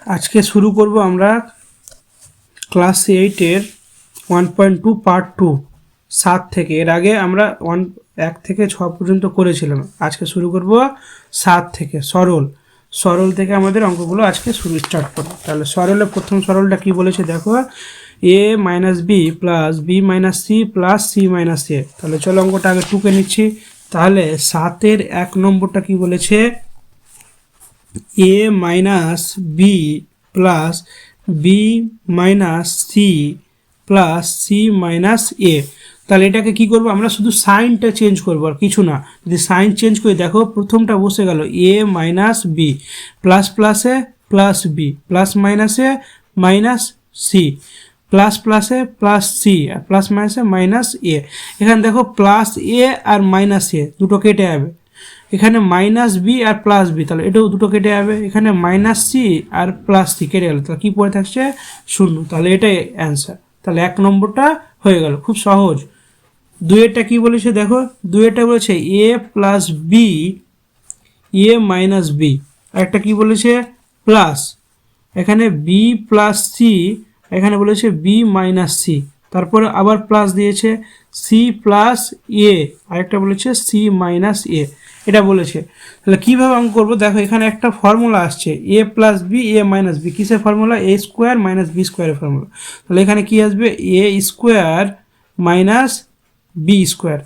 আজকে শুরু করব আমরা ক্লাস 8-এর 1.2 পার্ট 2 7 থেকে। এর আগে আমরা 1 থেকে 6 পর্যন্ত করেছিলাম। আজকে শুরু করব 7 থেকে। সরল থেকে আমাদের অঙ্কগুলো আজকে স্টার্ট করব। তাহলে সরলের প্রথম সরলটা কি বলেছে দেখো, a minus B plus B minus C plus C minus A. তাহলে চলো অঙ্কটা আগে টুকে নিচ্ছি। তাহলে 7-এর 1 নম্বরটা কি বলেছে, a minus B plus B minus C plus C minus A. তাহলে এটাকে কি করব, আমরা শুধু সাইনটা চেঞ্জ করব আর কিছু না। যদি সাইন চেঞ্জ করি দেখো, প্রথমটা বসে গেল এ মাইনাস বি, প্লাস প্লাসে প্লাস বি, প্লাস মাইনাসে মাইনাস সি, প্লাস প্লাসে প্লাস সি, আর প্লাস মাইনাসে মাইনাস এ। এখানে দেখো প্লাস এ আর মাইনাস এ দুটো কেটে যাবে, এখানে মাইনাস বি আর প্লাস বি, তাহলে এটাও দুটো কেটে যাবে, এখানে মাইনাস সি আর প্লাস সি কেটে গেল, তাহলে কি পড়ে থাকছে 0। তাহলে এটাই অ্যান্সার। তাহলে 1 নম্বরটা হয়ে গেল, খুব সহজ। 2-এরটা কি বলেছে দেখো, 2-এরটা বলেছে A plus B A minus B, একটা কি বলেছে প্লাস, এখানে বি প্লাস সি, এখানে বলেছে বি মাইনাস সি, তারপরে আবার প্লাস দিয়েছে সি প্লাস এ, আরেকটা বলেছে সি মাইনাস এ, এটা বলেছে। তাহলে কীভাবে অঙ্ক করবো দেখো, এখানে একটা ফর্মুলা আসছে A plus B A minus B, কিসের formula, A square minus B স্কোয়ারের ফর্মুলা। তাহলে এখানে কি আসবে, এ স্কোয়ার মাইনাস বি স্কোয়ার,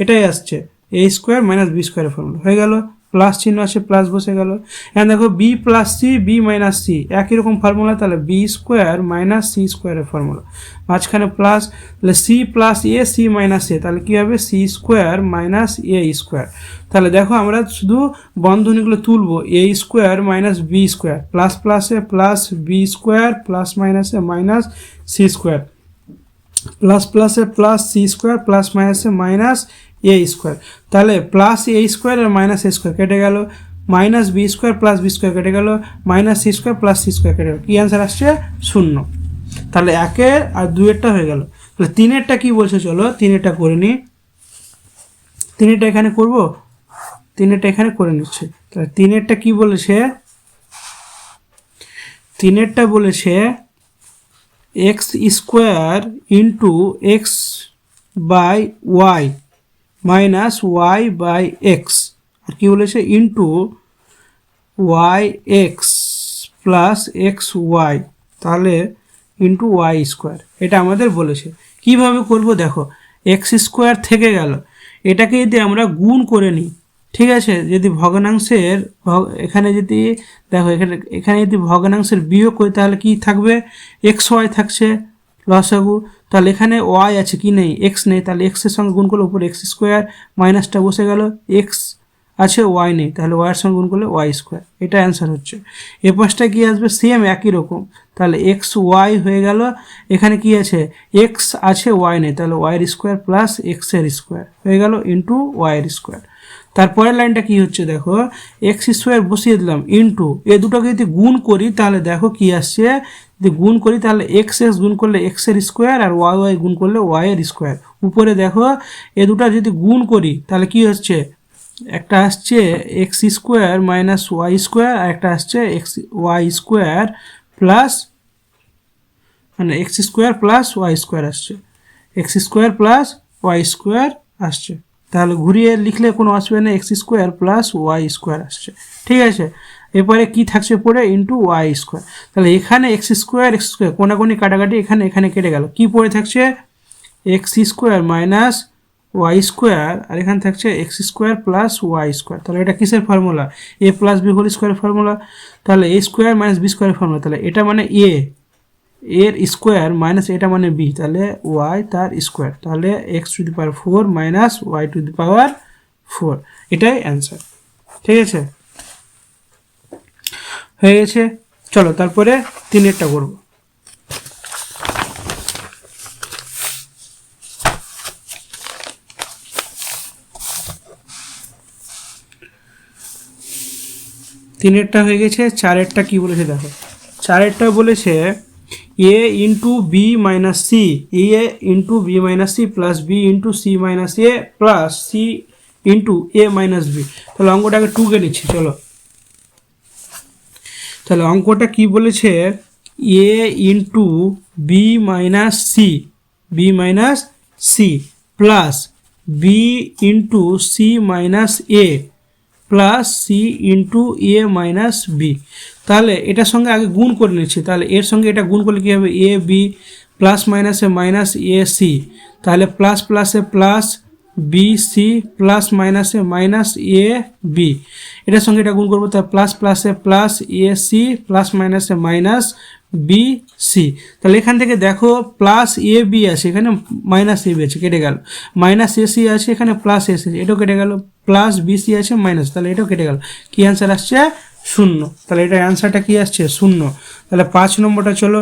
এটাই আসছে এ স্কোয়ার মাইনাস বি স্কোয়ারের ফর্মুলা। হয়ে গেল, প্লাস চিহ্ন আছে, প্লাস বসে গেল। এখন দেখো B plus C B minus C, একই রকম ফর্মুলা, তাহলে বি স্কোয়ার মাইনাস সি স্কোয়ারের ফর্মুলা, মাঝখানে প্লাস, তাহলে C plus A C minus A, তাহলে কী হবে C square minus A square. তাহলে দেখো আমরা শুধু বন্ধনীগুলো তুলবো, A square minus B square, plus প্লাসে প্লাস বি স্কোয়ার, প্লাস মাইনাসে মাইনাস সি স্কোয়ার, প্লাস প্লাসে প্লাস সি স্কোয়ার, প্লাস মাইনাসে মাইনাস এ স্কোয়ার। তাহলে প্লাস এ স্কোয়ার আর মাইনাস এ স্কোয়ার কেটে গেল, minus B square plus B square কেটে গেল, minus C square plus C square কেটে গেল, কী অ্যান্সার আসছে 0। তাহলে 1-এর আর 2-এরটা হয়ে গেল। তাহলে 3-এরটা কী বলছে, চলো 3-এরটা করে নিই। 3-এরটা এখানে করব, 3-এরটা এখানে করে নিচ্ছে। তাহলে 3-এরটা কী বলেছে, 3-এরটা বলেছে X square into X by Y minus Y by X, আর কী বলেছে into Y X plus X Y, তাহলে ইন্টু ওয়াই স্কোয়ার, এটা আমাদের বলেছে। কিভাবে করব দেখো, এক্স স্কোয়ার থেকে গেল, এটাকে যদি আমরা গুণ করে নিই, ঠিক আছে, যদি ভগ্নাংশের এখানে যদি দেখো, এখানে যদি ভগ্নাংশের বিয়োগ করি তাহলে কি থাকবে, এক্স ওয়াই থাকছে লসাগু, তাহলে এখানে ওয়াই আছে কি নেই, এক্স নেই, তাহলে এক্সের সঙ্গে গুণ করলে উপরে এক্স স্কোয়ার, মাইনাসটা বসে গেল, এক্স আছে ওয়াই নেই, তাহলে ওয়াইয়ের সঙ্গে গুণ করলে ওয়াই স্কোয়ার, এটা অ্যান্সার হচ্ছে। এ পাশটা কী আসবে, সেম একই রকম, তাহলে এক্স ওয়াই হয়ে গেল, এখানে কি আছে এক্স আছে ওয়াই নেই, তাহলে ওয়াইয়ের স্কোয়ার প্লাস এক্সের স্কোয়ার হয়ে গেল ইন্টু ওয়াইয়ের স্কোয়ার। তারপরের লাইনটা কি হচ্ছে দেখো, এক্স স্কোয়ার বসিয়ে দিলাম ইন্টু, এ দুটোকে যদি গুণ করি তাহলে দেখো কি আসছে, যদি গুণ করি তাহলে এক্স এক্স গুণ করলে এক্সের স্কোয়ার, আর ওয়াই ওয়াই গুণ করলে ওয়াইয়ের স্কোয়ার। উপরে দেখো এ দুটো যদি গুণ করি তাহলে কি হচ্ছে, একটা আসছে X square minus Y square, আর একটা আসছে এক্স ওয়াই স্কোয়ার প্লাস, মানে X square plus Y square আসছে, X square plus Y square আসছে। তাহলে ঘুরিয়ে লিখলে কোনো অসুবিধা নেই, X square plus Y square আসছে, ঠিক আছে। এরপরে কি থাকছে পড়ে, ইন্টু ওয়াই স্কোয়ার। তাহলে এখানে এক্স স্কোয়ার কোনাকুনি কাটাকাটি, এখানে এখানে কেটে গেল, কি পড়ে থাকছে X square minus Y square, আর এখানে থাকছে X square plus Y square. তাহলে এটা কিসের formula, A plus B whole square formula, তাহলে এ স্কোয়ার মাইনাস বি স্কোয়ারের ফর্মুলা, তাহলে এটা মানে এর স্কোয়ার মাইনাস এটা মানে বি, তাহলে ওয়াই তার স্কোয়ার, তাহলে X to the power 4 minus Y to the power 4, এটাই অ্যান্সার, ঠিক আছে, হয়ে গেছে। চলো তারপরে 3-এরটা করব। তিনেরটা হয়ে গেছে। 4-এরটা কি বলেছে দেখো, 4-এরটা বলেছে A into B minus C, A into B minus C plus B into C minus A plus C into A minus B. তাহলে অঙ্কটাকে টুকে নিচ্ছি, চলো তাহলে অঙ্কটা কি বলেছে, A into B minus C plus B into C minus A plus C into A minus B. তাহলে এটার সঙ্গে আগে গুণ করে নিচ্ছি, তাহলে এর সঙ্গে এটা গুণ করলে কী হবে, এ বি প্লাস মাইনাসে মাইনাস এ সি, তাহলে প্লাস প্লাসে প্লাস বি সি প্লাস মাইনাসে মাইনাস এ বি, এটার সঙ্গে এটা গুণ করবো, তাহলে প্লাস প্লাসে প্লাস এ সি প্লাস মাইনাসে মাইনাস বি সি। তাহলে এখান থেকে দেখো প্লাস এ বি আছে, এখানে মাইনাস এ বি আছে, কেটে গেল, মাইনাস এ সি আছে, এখানে প্লাস এ সি, এটাও কেটে গেল, প্লাস বি সি আছে মাইনাস, তাহলে এটাও কেটে গেল, কি অ্যান্সার আসছে 0। তাহলে এটা অ্যান্সারটা কি আসছে 0। তাহলে 5 নম্বরটা, চলো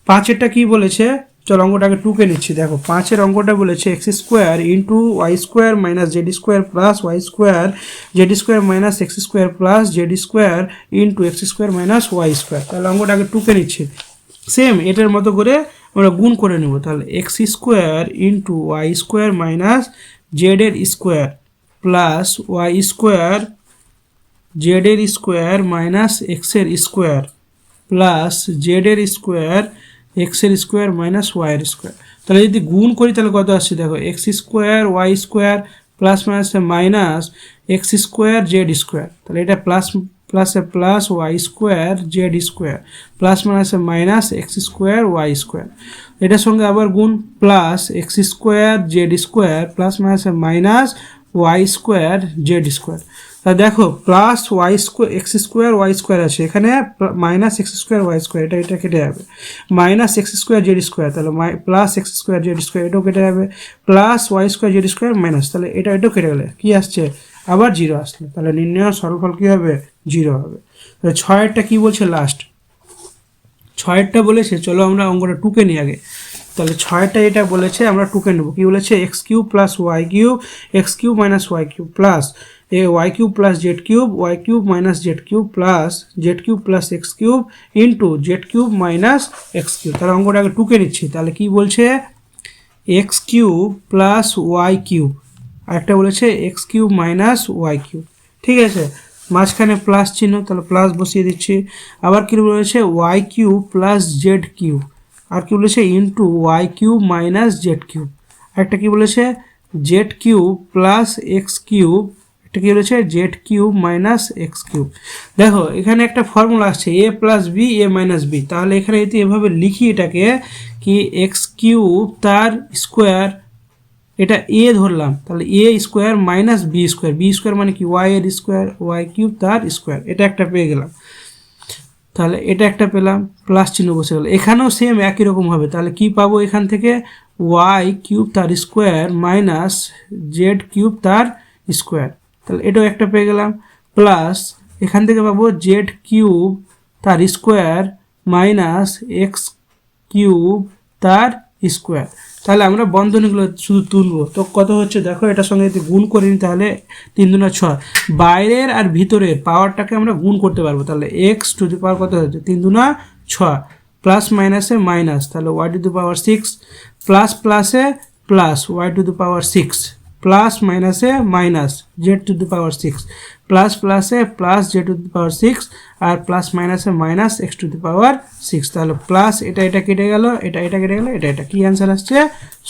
5এরটা কি বলেছে, চলো অঙ্কটাকে টুকে নিচ্ছি। দেখো 5-এর অঙ্কটা বলেছে X square into Y square minus Z square plus Y square Z square minus X square plus Z square into X square minus Y square. তাহলে অঙ্কটাকে টুকে নিচ্ছি, সেম এটার মতো করে আমরা গুণ করে নেব। তাহলে X square into Y square minus জেডের স্কোয়ার প্লাস ওয়াই স্কোয়ার জেডের স্কোয়ার মাইনাস এক্সের স্কোয়ার প্লাস জেডের স্কোয়ার এক্সের স্কোয়ার মাইনাস ওয়াইয়ের স্কোয়ার। তাহলে যদি গুণ করি তাহলে কত আসছে, দেখো X square Y square plus মাইনাসে minus X square Z square, তাহলে এটা প্লাস প্লাসে plus Y square Z square plus মাইনাসে minus X square Y square, এটার সঙ্গে আবার গুণ plus X square Z square plus মাইনাসে minus Y square Z square. তা দেখো plus Y square X square Y square আছে, এখানে minus X square Y square, এটা কেটে যাবে, minus X square Z square, তাহলে plus X square Z square, এটাও কেটে যাবে, plus Y square Z square minus, তাহলে এটাও কেটে গেলে কি আসছে, আবার 0 আসলে, তাহলে নির্ণয় সরলফল কী হবে 0 হবে। তাহলে 6-এরটা কী বলছে লাস্ট, 6-এরটা বলেছে, চলো আমরা অঙ্কটা টুকে নিই আগে। তাহলে 6-টা এটা বলেছে আমরা টুকে নেব, কি বলেছে X cube plus Y cube X cube minus Y cube plus Y cube plus Z cube Y cube minus Z cube plus Z cube plus X cube into Z cube minus X cube. তাহলে অঙ্কটা আগে টুকে নিচ্ছি, তাহলে কি বলছে X cube plus Y cube, আরেকটা বলেছে X cube minus Y cube, ঠিক আছে, মাঝখানে প্লাস চিহ্ন, তাহলে প্লাস বসিয়ে দিচ্ছি। আবার কি বলেছে Y cube plus Z cube, আর কি বলেছে into Y cube minus Z cube, আরেকটা কি বলেছে Z cube plus X cube, এটা কি বলেছে Z cube minus X cube. দেখো এখানে একটা ফর্মুলা আসছে A plus B A minus B, তাহলে এখানে যদি এভাবে লিখি এটাকে কি এক্স কিউব তার স্কোয়ার, এটা এ ধরলাম, তাহলে A square minus B square মানে কি ওয়াই এর স্কোয়ার ওয়াই কিউব তার স্কোয়ার, এটা একটা পেয়ে গেলাম। তাহলে এটা একটা পেলাম, প্লাস চিহ্ন বসে গেল, এখানেও সেম একই রকম হবে, তাহলে কি পাবো এখান থেকে ওয়াই কিউব তার স্কোয়ার মাইনাস জেড কিউব তার স্কোয়ার, তাহলে এটাও একটা পেয়ে গেলাম, প্লাস এখান থেকে পাবো জেড কিউব তার স্কোয়ার মাইনাস এক্স কিউব তার স্কোয়ার। তাহলে আমরা বন্ধনীগুলো শুধু তুলবো, তো কত হচ্ছে দেখো, এটার সঙ্গে যদি গুণ করি তাহলে 3 দুনা 6, বাইরের আর ভিতরের পাওয়ারটাকে আমরা গুণ করতে পারবো, তাহলে এক্স টু দি পাওয়ার কত হচ্ছে 3 দুনা 6 প্লাস মাইনাসে মাইনাস, তাহলে Y to the power 6 plus প্লাসে plus Y to the power 6 plus মাইনাসে minus Z to the power 6 plus প্লাসে plus Z to the power 6 আর প্লাস মাইনাসে minus X to the power 6, তাহলে প্লাস এটা কেটে গেল, এটা কেটে গেল, এটা কি অ্যান্সার আসছে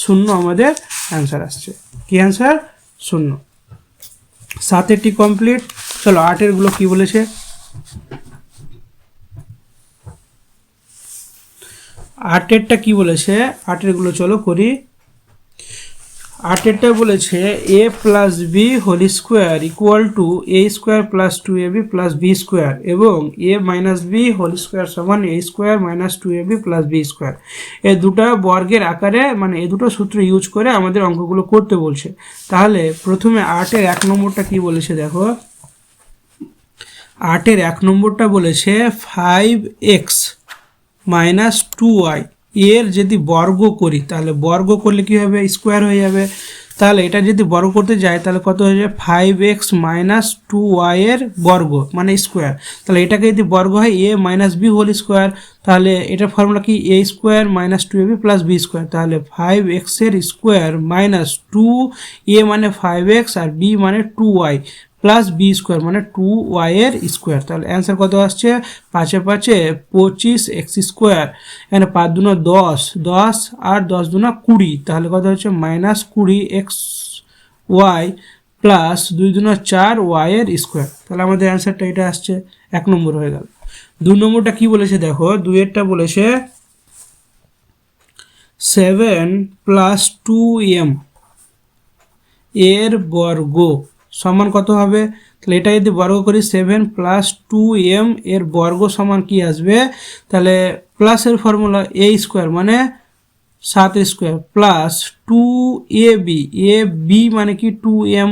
0, আমাদের অ্যান্সার আসছে কি অ্যান্সার 0। 7-এরটি কমপ্লিট, চলো 8-এরগুলো কি বলেছে, 8-এরটা কি বলেছে, 8-এরগুলো চলো করি। 8-এরটা বলেছে A plus B whole square equal to A square plus 2ab plus B square এবং A minus B whole square সমান A square minus 2ab plus B square, এই দুটো বর্গের আকারে মানে এই দুটো সূত্র ইউজ করে আমাদের অঙ্কগুলো করতে বলছে। তাহলে প্রথমে 8-এর 1 নম্বরটা কি বলেছে দেখো, 8-এর 1 নম্বরটা বলেছে 5x মাইনাস 2y এর যদি বর্গ করি, তাহলে বর্গ করলে কি হবে স্কোয়ার হয়ে যাবে, তাহলে এটা যদি বর্গ করতে যাই তাহলে কত হয়ে যাবে 5x মাইনাস 2y এর বর্গ মানে স্কোয়ার, তাহলে এটাকে যদি বর্গ হয় a minus B whole square, তাহলে এটা ফর্মুলা কি a square minus 2ab plus B square, তাহলে 5x এর স্কোয়ার মাইনাস 2a মানে 5x আর b মানে 2y প্লাস বি স্কোয়ার মানে 2y এর স্কোয়ার। তাহলে অ্যান্সার কত আসছে, 5 5 25 এক্স স্কোয়ার, এখানে 5 দুনা 10, 10 আর 10 দুনা 20, তাহলে কত হচ্ছে -20 এক্স ওয়াই প্লাস 2 দুনা 4 ওয়াই এর স্কোয়ার। তাহলে আমাদের অ্যান্সারটা এটা আসছে, 1 নম্বর হয়ে গেল। 2 নম্বরটা কি বলেছে দেখো, 2 এরটা বলেছে 7 + 2m এর বর্গ সমান কত হবে, তাহলে এটা যদি বর্গ করি 7 + 2m এর বর্গ সমান কি আসবে, তাহলে প্লাসের ফর্মুলা a স্কোয়ার মানে 7 স্কোয়ার প্লাস 2ab, ab মানে কি 2m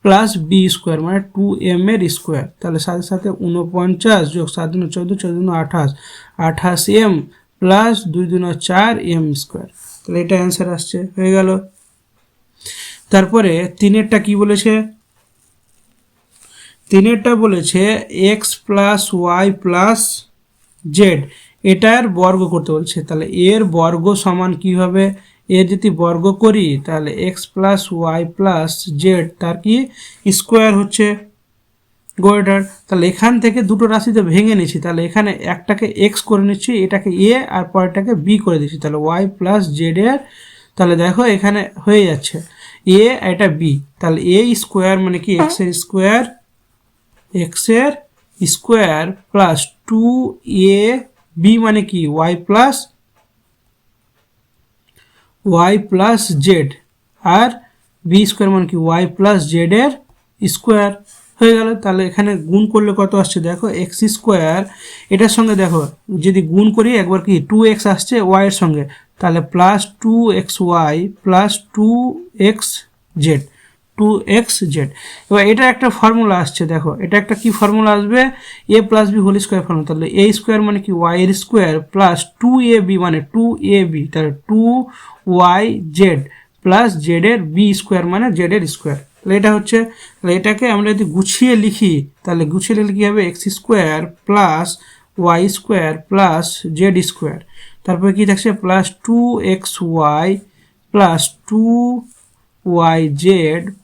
প্লাস বি স্কোয়ার মানে 2m এর স্কোয়ার। তাহলে সাথে সাথে 49 যোগ 7 দুনা 14, 14 দুনা 28, 28m প্লাস 2 দুনা 4m স্কোয়ার। তাহলে এটা অ্যান্সার আসছে, হয়ে গেল। তারপরে 3এরটা কি বলেছে, 3এরটা বলেছে x + y + z, এটার বর্গ করতে বলছে। তাহলে এর বর্গ সমান কি হবে, এর যদি বর্গ করি তাহলে x + y + z তার কি স্কোয়ার হচ্ছে গোয়েটার। তাহলে এখান থেকে দুটো রাশিতে ভেঙে নিচ্ছি, তাহলে এখানে একটাকে x করে নিচ্ছি, এটাকে a আর পরেরটাকে b করে দিচ্ছি, তাহলে y + z এর, তাহলে দেখো এখানে হয়ে যাচ্ছে a এটা b, তাহলে a স্কোয়ার মানে কি x এর স্কোয়ার, x এর স্কোয়ার প্লাস 2ab মানে কি y প্লাস z, আর b স্কোয়ার মানে কি y প্লাস z এর স্কোয়ার হয়ে গেল। তাহলে এখানে গুণ করলে কত আসছে দেখো, x স্কোয়ার এটার সঙ্গে দেখো যদি গুণ করি একবার কি 2x আসছে y এর সঙ্গে, তাহলে plus 2xy plus 2xz, 2xz। এবার এটা একটা ফর্মুলা আসছে দেখো, এটা একটা কি ফর্মুলা আসবে, a + b whole square formula. তাহলে a স্কোয়ার মানে কি y এর স্কোয়ার প্লাস 2ab মানে 2ab, তাহলে 2yz প্লাস z এর b স্কোয়ার মানে z এর স্কোয়ার। তাহলে এটা হচ্ছে, তাহলে এটাকে আমরা যদি গুছিয়ে লিখি তাহলে গুছিয়ে লিখলে কি হবে, x square plus y square plus z square, তারপরে কি থাকছে plus 2xy plus 2yz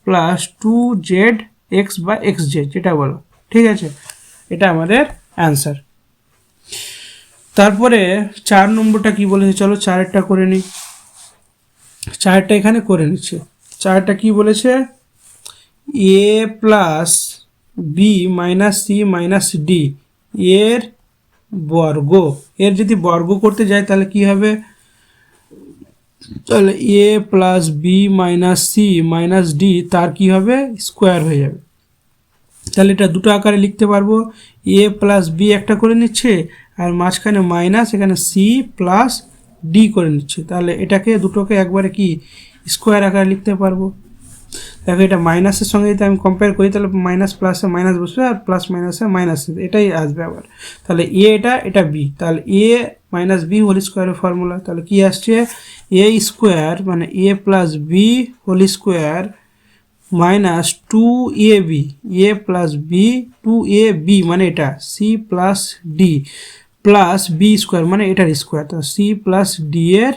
plus 2zx/xz, যেটা বলো ঠিক আছে, এটা আমাদের অ্যান্সার। তারপরে 4 নম্বরটা কি বলেছে, চলো 4এরটা করে নিই। 4এরটা এখানে করে নিচ্ছে, 4টা কি বলেছে, a + b - c - d এর বর্গ, এর যদি বর্গ করতে যায় তাহলে কি হবে, তাহলে a + b - c - d তার কি হবে স্কোয়ার হয়ে যাবে। তাহলে এটা দুটো আকারে লিখতে পারবো, a + b একটা করে নিচ্ছে আর মাঝখানে মাইনাস, এখানে c + d করে নিচ্ছে, তাহলে এটাকে দুটোকে একবারে কি স্কোয়ার আকারে লিখতে পারবো। দেখো এটা মাইনাসের সঙ্গে যদি আমি কম্পেয়ার করি তাহলে মাইনাস প্লাসে মাইনাস বসবে আর প্লাস মাইনাসে মাইনাস, এটাই আসবে আবার। তাহলে এ এটা বি, তাহলে a - b হোল স্কোয়ারের ফর্মুলা, তাহলে কি আসছে a স্কোয়ার মানে a + b whole square minus 2ab, a + b 2ab মানে এটা c + d plus b square মানে এটার স্কোয়ার, তো c + d এর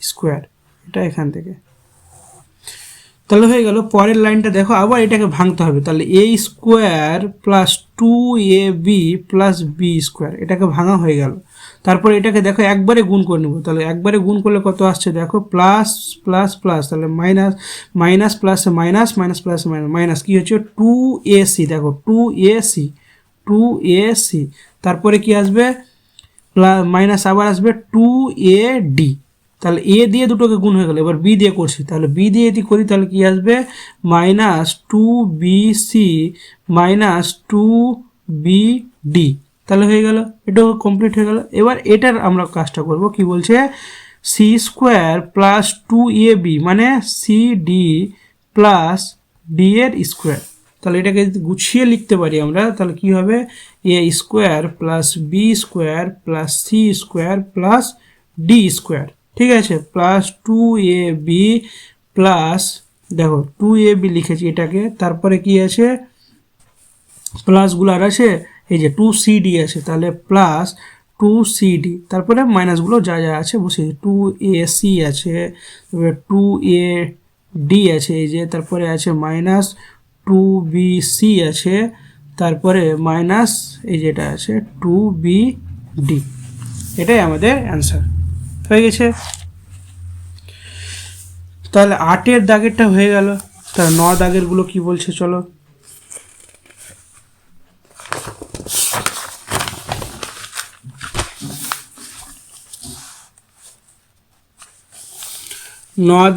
স্কোয়ার, এটা এখান থেকে। তাহলে হয়ে গেল। পরের লাইনটা দেখো, আবার এটাকে ভাঙতে হবে, তাহলে a square plus 2ab plus b square, এটাকে ভাঙা হয়ে গেল। তারপর এটাকে দেখো একবারে গুণ করে নেব, তাহলে একবারে গুণ করলে কত আসছে দেখো, প্লাস প্লাস প্লাস, তাহলে মাইনাস মাইনাস প্লাসে মাইনাস, মাইনাস প্লাসে মাইনাস, মাইনাস কি হচ্ছে 2ac, দেখো 2ac, তারপরে কি আসবে মাইনাস আবার আসবে 2ad, তাহলে a দিয়ে দুটোকে গুণ হয়ে গেল, এবার b দিয়ে করছি, তাহলে b দিয়ে যদি করি তাহলে কি আসবে মাইনাস 2bc মাইনাস 2bd, তাহলে হয়ে গেল, এটাও কমপ্লিট হয়ে গেল। এবার এটার আমরা কাজটা করব, কি বলছে c স্কোয়ার প্লাস 2ab মানে cd প্লাস d এর স্কোয়ার, তাহলে এটাকে যদি গুছিয়ে লিখতে পারি আমরা তাহলে কি হবে a square plus b square plus c square plus d square, ঠিক আছে, প্লাস 2ab প্লাস, দেখো 2ab লিখেছি এটাকে, তারপরে কি আছে প্লাসগুলো আর আছে, এই যে 2cd আছে, তাহলে প্লাস 2cd, তারপরে মাইনাসগুলো যা যা আছে বসে 2ac আছে, তারপরে 2ad আছে এই যে, তারপরে আছে মাইনাস 2bc আছে, তারপরে মাইনাস এই যেটা আছে 2bd, এটাই আমাদের অ্যান্সার হয়ে গেছে। তাহলে 8-এর দাগেরটা হয়ে গেল। তাহলে 9 দাগেরগুলো কি বলছে চলো।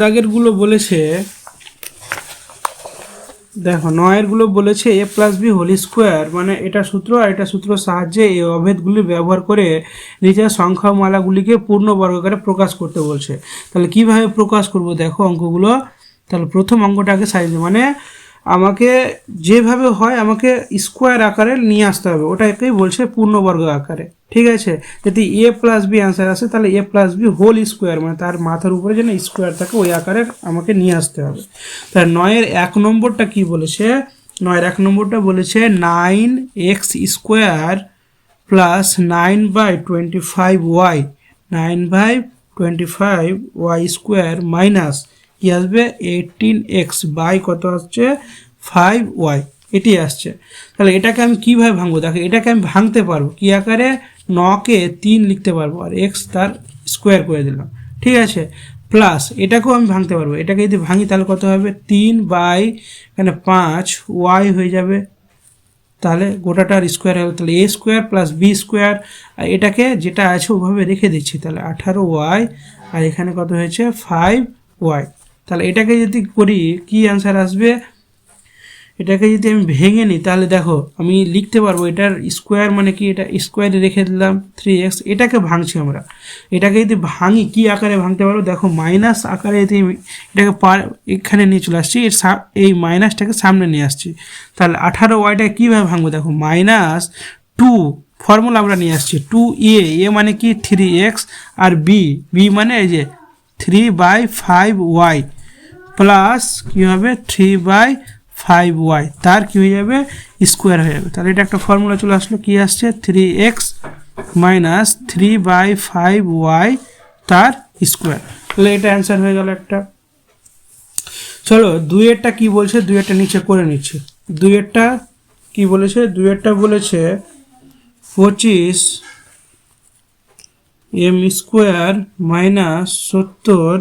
দাগেরগুলো বলেছে, দেখো 9-এরগুলো বলেছে a plus B whole square, মানে এটা সূত্র আর এটা সূত্র সাহায্যে এই অভেদগুলি ব্যবহার করে নিচের সংখ্যামালাগুলিকে পূর্ণবর্গাকারে প্রকাশ করতে বলছে। তাহলে কিভাবে প্রকাশ করব দেখো অঙ্কগুলো। তাহলে প্রথম অঙ্কটাকে সাইজ, মানে আমাকে যেভাবে হয় আমাকে স্কোয়ার আকারে নিয়ে আসতে হবে, ওটাকেই বলছে পূর্ণবর্গ আকারে। ঠিক আছে, যদি এ প্লাস বি অ্যান্সার আসে তাহলে A plus B whole square, মানে তার মাথার উপরে যেন স্কোয়ার থাকে ওই আকারে আমাকে নিয়ে আসতে হবে। তাহলে 9-এর 1 নম্বরটা কি বলেছে, 9-এর 1 নম্বরটা বলেছে 9x square plus 9/25y, 9/25y square minus কি আসবে 18x বাই কত আসছে 5y, এটি আসছে। তাহলে এটাকে আমি কীভাবে ভাঙবো দেখো, এটাকে আমি ভাঙতে পারবো কি আকারে, 9কে 3 লিখতে পারবো আর x তার স্কোয়ার করে দিলাম। ঠিক আছে, প্লাস এটাকেও আমি ভাঙতে পারবো, এটাকে যদি ভাঙি তাহলে কত হবে 3/5y হয়ে যাবে, তাহলে গোটাটার স্কোয়ার হবে, তাহলে a square plus B square, আর এটাকে যেটা আছে ওভাবে রেখে দিচ্ছি, তাহলে 18y আর এখানে কত হয়েছে 5y। তাহলে এটাকে যদি করি কি অ্যান্সার আসবে, এটাকে যদি আমি ভেঙে নিই তাহলে দেখো আমি লিখতে পারবো এটার স্কোয়ার মানে কি, এটা স্কোয়ারে রেখে দিলাম 3x, এটাকে ভাঙছি আমরা, এটাকে যদি ভাঙি কি আকারে ভাঙতে পারবো দেখো মাইনাস আকারে যদি এটাকে এখানে নিয়ে চলে আসছি, এই মাইনাসটাকে সামনে নিয়ে আসছি, তাহলে 18yটাকে কীভাবে ভাঙবো দেখো মাইনাস 2 ফর্মুলা আমরা নিয়ে আসছি 2a, এ মানে কি 3x আর b মানে এই যে 3/5y প্লাস কী হবে 3/5y, তার কী হয়ে যাবে স্কোয়ার হয়ে যাবে। তাহলে এটা একটা ফর্মুলা চলে আসলো, কি আসছে 3x মাইনাস 3/5y তার স্কোয়ার। তাহলে এটা অ্যান্সার হয়ে গেল একটা। চলো 2-এরটা কি বলছে, 2-এরটা নিচে করে নিচ্ছে। 2-এরটা কি বলেছে, 2-এরটা বলেছে 25 m square minus 70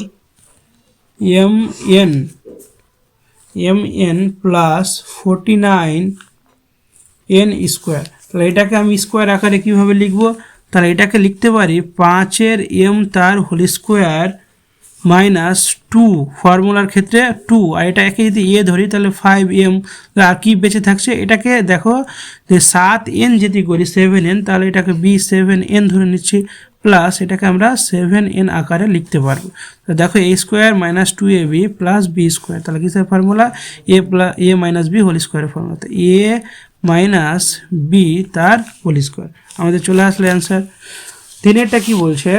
mn plus 49 n square. তাহলে এটাকে আমি স্কোয়ার আকারে কীভাবে লিখবো, তাহলে এটাকে লিখতে পারি 5-এর m তার হোল স্কোয়ার মাইনাস 2, ফর্মুলার ক্ষেত্রে 2, আর এটা একে যদি এ ধরি তাহলে 5m, আর কি বেঁচে থাকছে এটাকে দেখো যে 7n যদি করি 7n, তাহলে এটাকে b7n ধরে নিচ্ছি, প্লাস এটাকে আমরা 7n আকারে লিখতে পারবো। তো দেখো a square minus 2ab plus B square, তাহলে কিসের formula a minus B whole স্কোয়ারের ফর্মুলা, তো a মাইনাস বি তার হোল স্কোয়ার আমাদের চলে আসলে অ্যান্সার। 3-এরটা কি বলছে,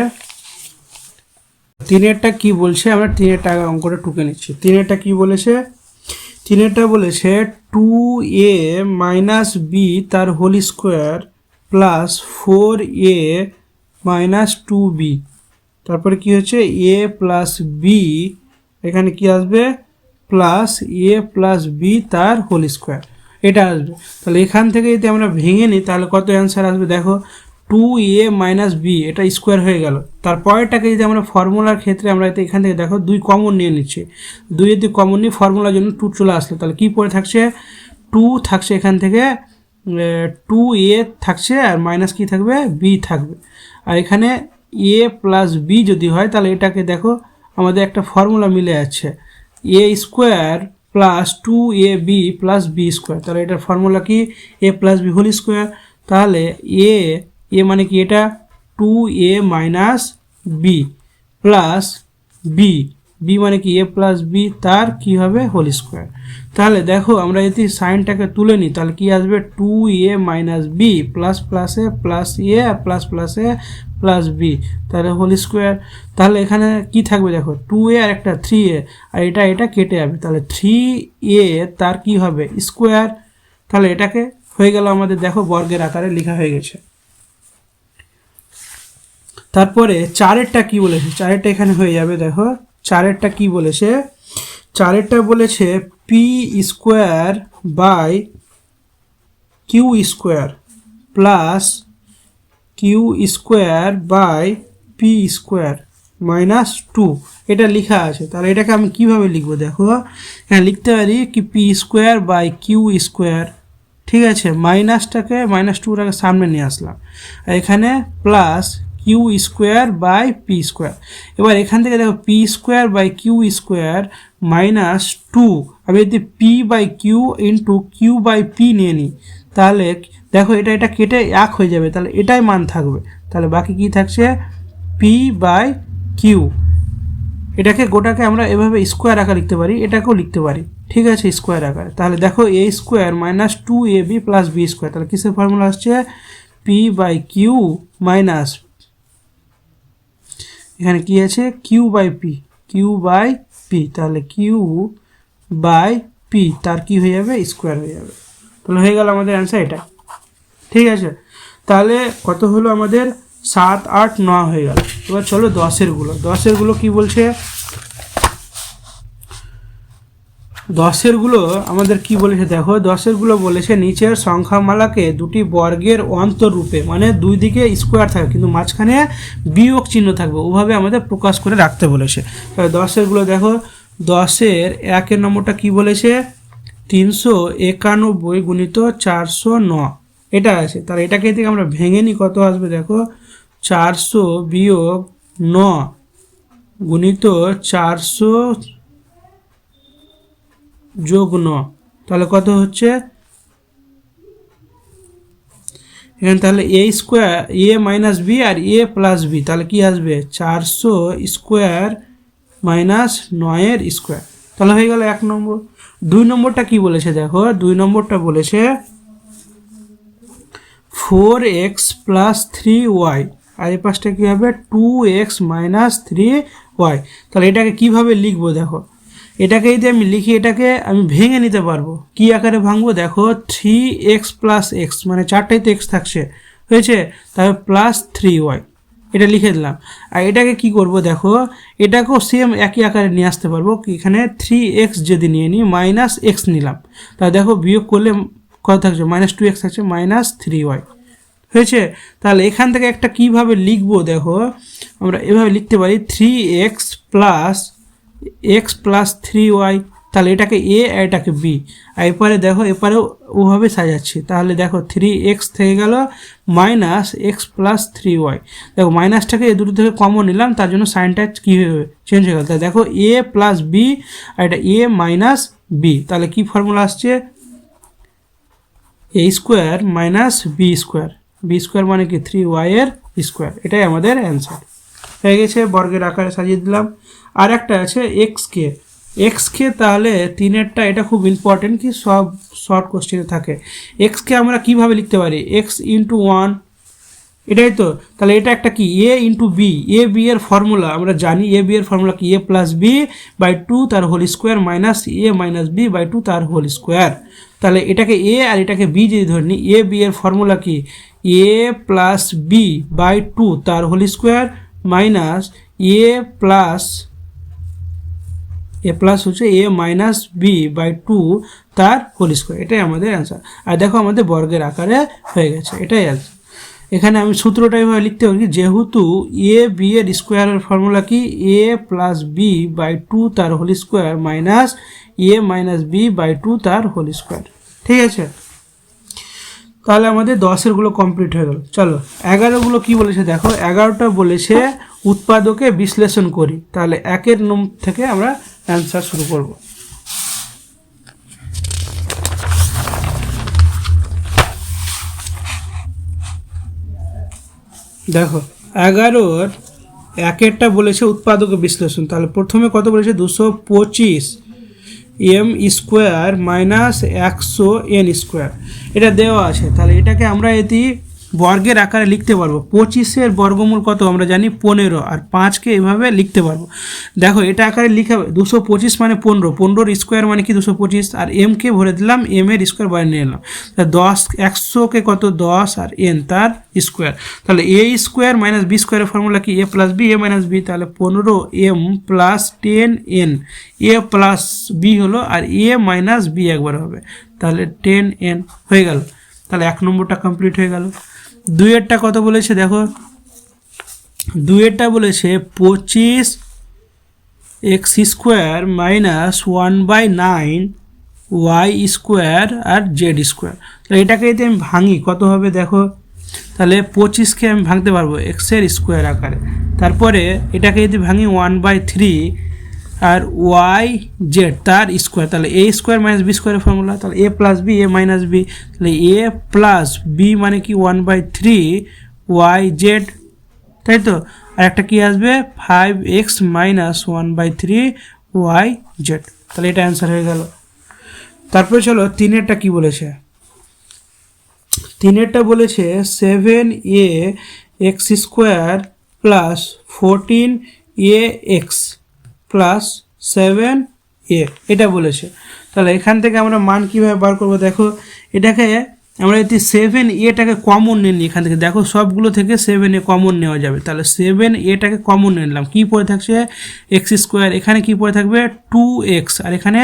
3-এরটা কি বলছে, আমরা 3-এরটা অঙ্কটা টুকে নিচ্ছি। 3-এরটা কি বলেছে, 3-এরটা বলেছে 2a মাইনাস বি তার whole square plus 4a minus 2b, তারপরে কি হচ্ছে a প্লাস বি, এখানে কি আসবে প্লাস a প্লাস বি তার হোল স্কোয়ার, এটা আসবে। তাহলে এখান থেকে যদি আমরা ভেঙে নিই তাহলে কত অ্যান্সার আসবে দেখো 2a মাইনাস বি, এটা স্কোয়ার হয়ে গেল। তারপরেরটাকে যদি আমরা ফর্মুলার ক্ষেত্রে আমরা এখান থেকে দেখো 2 কমন নিয়ে নিচ্ছি, 2 যদি কমন নিই ফর্মুলার জন্য 2 চলে আসলো, তাহলে কি পড়ে থাকছে 2 থাকছে, এখান থেকে 2a থাকছে আর মাইনাস কি থাকবে b থাকবে, আর এখানে a প্লাস বি যদি হয় তাহলে এটাকে দেখো আমাদের একটা ফর্মুলা মিলে যাচ্ছে a square plus 2ab plus B square, তাহলে এটার ফর্মুলা কি a plus B whole square, তাহলে a মানে কি এটা 2a minus B plus B মানে কি a প্লাস বি তার কি হবে হোল স্কোয়ার। তাহলে দেখো আমরা যদি সাইনটাকে তুলে নিই তাহলে কি আসবে 2a মাইনাস বি প্লাস প্লাসে প্লাস এ প্লাস প্লাসে প্লাস বি, তাহলে হোল স্কোয়ার। তাহলে এখানে কি থাকবে দেখো 2a আর একটা 3a, আর এটা কেটে যাবে, তাহলে 3a তার কি হবে স্কোয়ার। তাহলে এটাকে হয়ে গেল আমাদের দেখো বর্গের আকারে লেখা হয়ে গেছে। তারপরে 4-এরটা কি বলেছে, 4-এরটা এখানে হয়ে যাবে দেখো 4-এরটা কি বলেছে, 4-এরটা বলেছে p P square by Q square plus Q square by P square minus 2 এটা লেখা আছে। তাহলে এটাকে আমি কিভাবে লিখবো দেখো, হ্যাঁ লিখতে পারি কি P square by Q square, ঠিক আছে, -2টাকে সামনে নিয়ে আসলাম, আর এখানে plus Q square by P square. এবার এখান থেকে দেখো P square by Q square -2, আমি যদি P by Q into Q by P নিয়ে নিই তাহলে দেখো এটা কেটে 1 হয়ে যাবে, তাহলে এটাই মান থাকবে। তাহলে বাকি কি থাকছে পি বাই কিউ। এটাকে গোটাকে আমরা এভাবে স্কোয়ার আকার লিখতে পারি, এটাকেও লিখতে পারি, ঠিক আছে, স্কোয়ার আকার। তাহলে দেখো A square -2ab plus B square, তাহলে কিসের ফর্মুলা আসছে পি বাই কিউ মাইনাস, এখানে কি আছে কিউ বাই পি, তাহলে কিউ বাই পি তার কি হয়ে যাবে স্কোয়ার হয়ে যাবে। তাহলে হয়ে গেল আমাদের অ্যান্সার এটা, ঠিক আছে। তাহলে কত হলো আমাদের 7, 8, 9 হয়ে গেল। এবার চলো 10 গুলো কি বলছে, 10 গুলো আমাদের কি বলেছে দেখো, 10 গুলো বলেছে নিচের সংখ্যামালাকে দুটি বর্গের অন্তরূপে, মানে দুই দিকে স্কোয়ার থাকবে কিন্তু মাঝখানে বিয়োগ চিহ্ন থাকবে, ওভাবে আমাদের প্রকাশ করে রাখতে বলেছে। তাহলে 10 গুলো দেখো, 10-এর 1 নম্বরটা কি বলেছে 391 গুণিত 409 এটা আছে। তাহলে এটাকে থেকে আমরা ভেঙে নিই, কত আসবে দেখো 400 বিয়োগ 9 গুণিত 400 যোগ 9, তাহলে কত হচ্ছে এখানে, তাহলে A square A minus B আর এ প্লাস বি, তাহলে কি আসবে 400 স্কোয়ার মাইনাস 9 স্কোয়ার। তাহলে হয়ে গেল 1 নম্বর। 2 নম্বরটা কি বলেছে দেখো, 2 নম্বরটা বলেছে 4x প্লাস 3y, আর এই পাশটা কী হবে 2x মাইনাস 3y। তাহলে এটাকে কিভাবে লিখবো দেখো, এটাকে যদি আমি লিখি এটাকে আমি ভেঙে নিতে পারবো, কি আকারে ভাঙবো দেখো 3x প্লাস এক্স, মানে 4টাই তো এক্স থাকছে, হয়েছে, তাহলে প্লাস 3y এটা লিখে দিলাম। আর এটাকে কি করব দেখো, এটাকেও সেম একই আকারে নিয়ে আসতে পারবো, এখানে 3x যদি নিয়ে নিই মাইনাস এক্স নিলাম, তাহলে দেখো বিয়োগ করলে কত থাকছে -2x থাকছে -3y, হয়েছে। তাহলে এখান থেকে একটা কিভাবে লিখবো দেখো, আমরা এভাবে লিখতে পারি 3x plus x plus 3y, তাহলে এটাকে এ আর এটাকে বি, আর এরপরে দেখো এরপরেও ওভাবে সাজাচ্ছি, তাহলে দেখো 3x থেকে গেল -x প্লাস 3y, দেখো মাইনাসটাকে এ দুটো থেকে কমন নিলাম, তার জন্য সাইনটা কী হয়ে চেঞ্জ হয়ে গেল, তাহলে দেখো এ প্লাস বি আর এটা এ মাইনাস বি, তাহলে কি ফর্মুলা আসছে এ স্কোয়ার মাইনাস বি স্কোয়ার মানে কি 3y এর স্কোয়ার, এটাই আমাদের অ্যান্সার হয়ে গেছে। বর্গের আকারে সাজিয়ে দিলাম। আর একটা আছে এক্সকে, তাহলে 3-এরটা এটা খুব ইম্পর্টেন্ট, কি সব শর্ট কোশ্চেনে থাকে। এক্সকে আমরা কিভাবে লিখতে পারি x ইন্টু 1, এটাই তো, তাহলে এটা একটা কি এ ইন্টু বি, এ বি এর ফর্মুলা আমরা জানি, এ বি এর ফর্মুলা কি এ প্লাস বি বাই 2 তার whole square minus A minus B by 2 তার হোল স্কোয়ার। তাহলে এটাকে এ আর এটাকে বি যদি ধরে নিই, এ বি এর ফর্মুলা কি এ প্লাস বি বাই 2 তার whole square minus A plus হচ্ছে এ মাইনাস বি বাই 2 তার হোল স্কোয়ার, এটাই আমাদের অ্যান্সার। আর দেখো আমাদের বর্গের আকারে হয়ে গেছে, এটাই অ্যান্সার। এখানে আমি সূত্রটা এভাবে লিখতে পারি, যেহেতু এ বি এর স্কোয়ারের ফর্মুলা কি এ প্লাস বি বাই 2 তার whole square minus A minus B by 2 তার হোল স্কোয়ার, ঠিক আছে। তাহলে আমাদের 10-এর গুলো কমপ্লিট হয়ে গেল। চলো 11 কি বলেছে দেখো, 11টা বলেছে উৎপাদকে বিশ্লেষণ করি। তাহলে 1-এর থেকে আমরা অ্যান্সার শুরু করব। দেখো 11-র 1-এরটা বলেছে উৎপাদকে বিশ্লেষণ, তাহলে প্রথমে কত বলেছে 225 m square minus 100 n square, এটা দেওয়া আছে। তাহলে এটাকে আমরা যদি বর্গের আকারে লিখতে পারবো। 25-এর বর্গমূল কত আমরা জানি 15, আর 5কে এভাবে লিখতে পারবো। দেখো এটা আকারে লিখা 225 মানে 15, 15-র স্কোয়ার মানে কি 225, আর এমকে ভরে দিলাম, এম এর স্কোয়ার বাইরে নিয়ে এলাম, 10 100-কে কত 10 আর এন তার স্কোয়ার, তাহলে এ স্কোয়ার মাইনাস বি স্কোয়ারের ফর্মুলা কি এ plus B A minus B, তাহলে 15m প্লাস 10n, এ প্লাস বি হলো আর এ মাইনাস বি একবার হবে, তাহলে 10n হয়ে গেল। তাহলে 1 নম্বরটা কমপ্লিট হয়ে গেল। 2-এরটা কত বলেছে দেখো, 2-এরটা বলেছে 25 x square minus 1/9 y square আর জেড স্কোয়ার। তো এটাকে যদি আমি ভাঙি কত হবে দেখো, তাহলে 25কে আমি ভাঙতে পারবো এক্সের স্কোয়ার আকারে, তারপরে এটাকে যদি ভাঙি 1/3 আর ওয়াই জেড তার স্কোয়ার, তাহলে এ স্কোয়ার মাইনাস বি স্কোয়ারের ফর্মুলা, তাহলে A plus B A minus B, তাহলে এ প্লাস বি মানে কি 1/3 ওয়াই জেড, তাই তো, আর একটা কি আসবে 5x মাইনাস 1/3 ওয়াই জেড, তাহলে এটা অ্যান্সার হয়ে গেল। তারপরে চলো 3-এরটা কি বলেছে, 3-এরটা বলেছে 7a x square plus 14ax plus 7a, এটা বলেছে। তাহলে এখান থেকে আমরা মান কীভাবে বার করবো দেখো, এটাকে আমরা যদি 7aটাকে কমন নিই এখান থেকে, দেখো সবগুলো থেকে 7a কমন নেওয়া যাবে, তাহলে 7aটাকে কমন নিলাম, কী পড়ে থাকছে এক্স স্কোয়ার, এখানে কী পড়ে থাকবে 2x, আর এখানে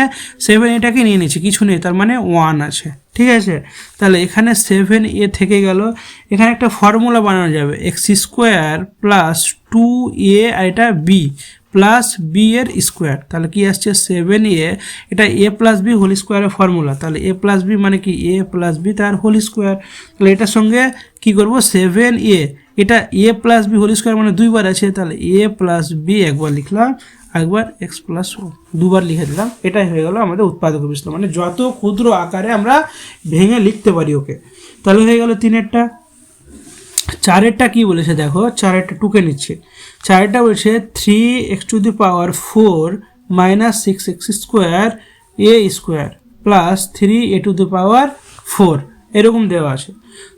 7aটাকে নিয়ে নিচ্ছি, কিছু নেই, তার মানে 1 আছে, ঠিক আছে। তাহলে এখানে 7a থেকে গেল, এখানে একটা ফর্মুলা বানানো যাবে এক্স স্কোয়ার প্লাস 2a আর এটা বি প্লাস বি এর স্কোয়ার, তাহলে কি আসছে 7a, এটা এ প্লাস বি হোল স্কোয়ারের ফর্মুলা, তাহলে এ প্লাস বি মানে কি এ প্লাস বি তার হোল স্কোয়ার, তাহলে এটার সঙ্গে কি করব 7a, এটা এ প্লাস বি হোল স্কোয়ার মানে 2বার আছে, তাহলে এ প্লাস বি একবার লিখলাম, একবার এক্স প্লাস 2বার লিখে দিলাম, এটাই হয়ে গেল আমাদের উৎপাদক বিশ্লেষণ, মানে যত ক্ষুদ্র আকারে আমরা ভেঙে লিখতে পারি ওকে। তাহলে হয়ে গেল 3-এরটা। 4-এরটা কি বলেছে দেখো, 4-এরটা টুকে নিচ্ছে, 4-এরটা বলছে 3x⁴ মাইনাস 6x স্কোয়ার এ স্কোয়ার প্লাস 3a⁴ এরকম দেওয়া আছে।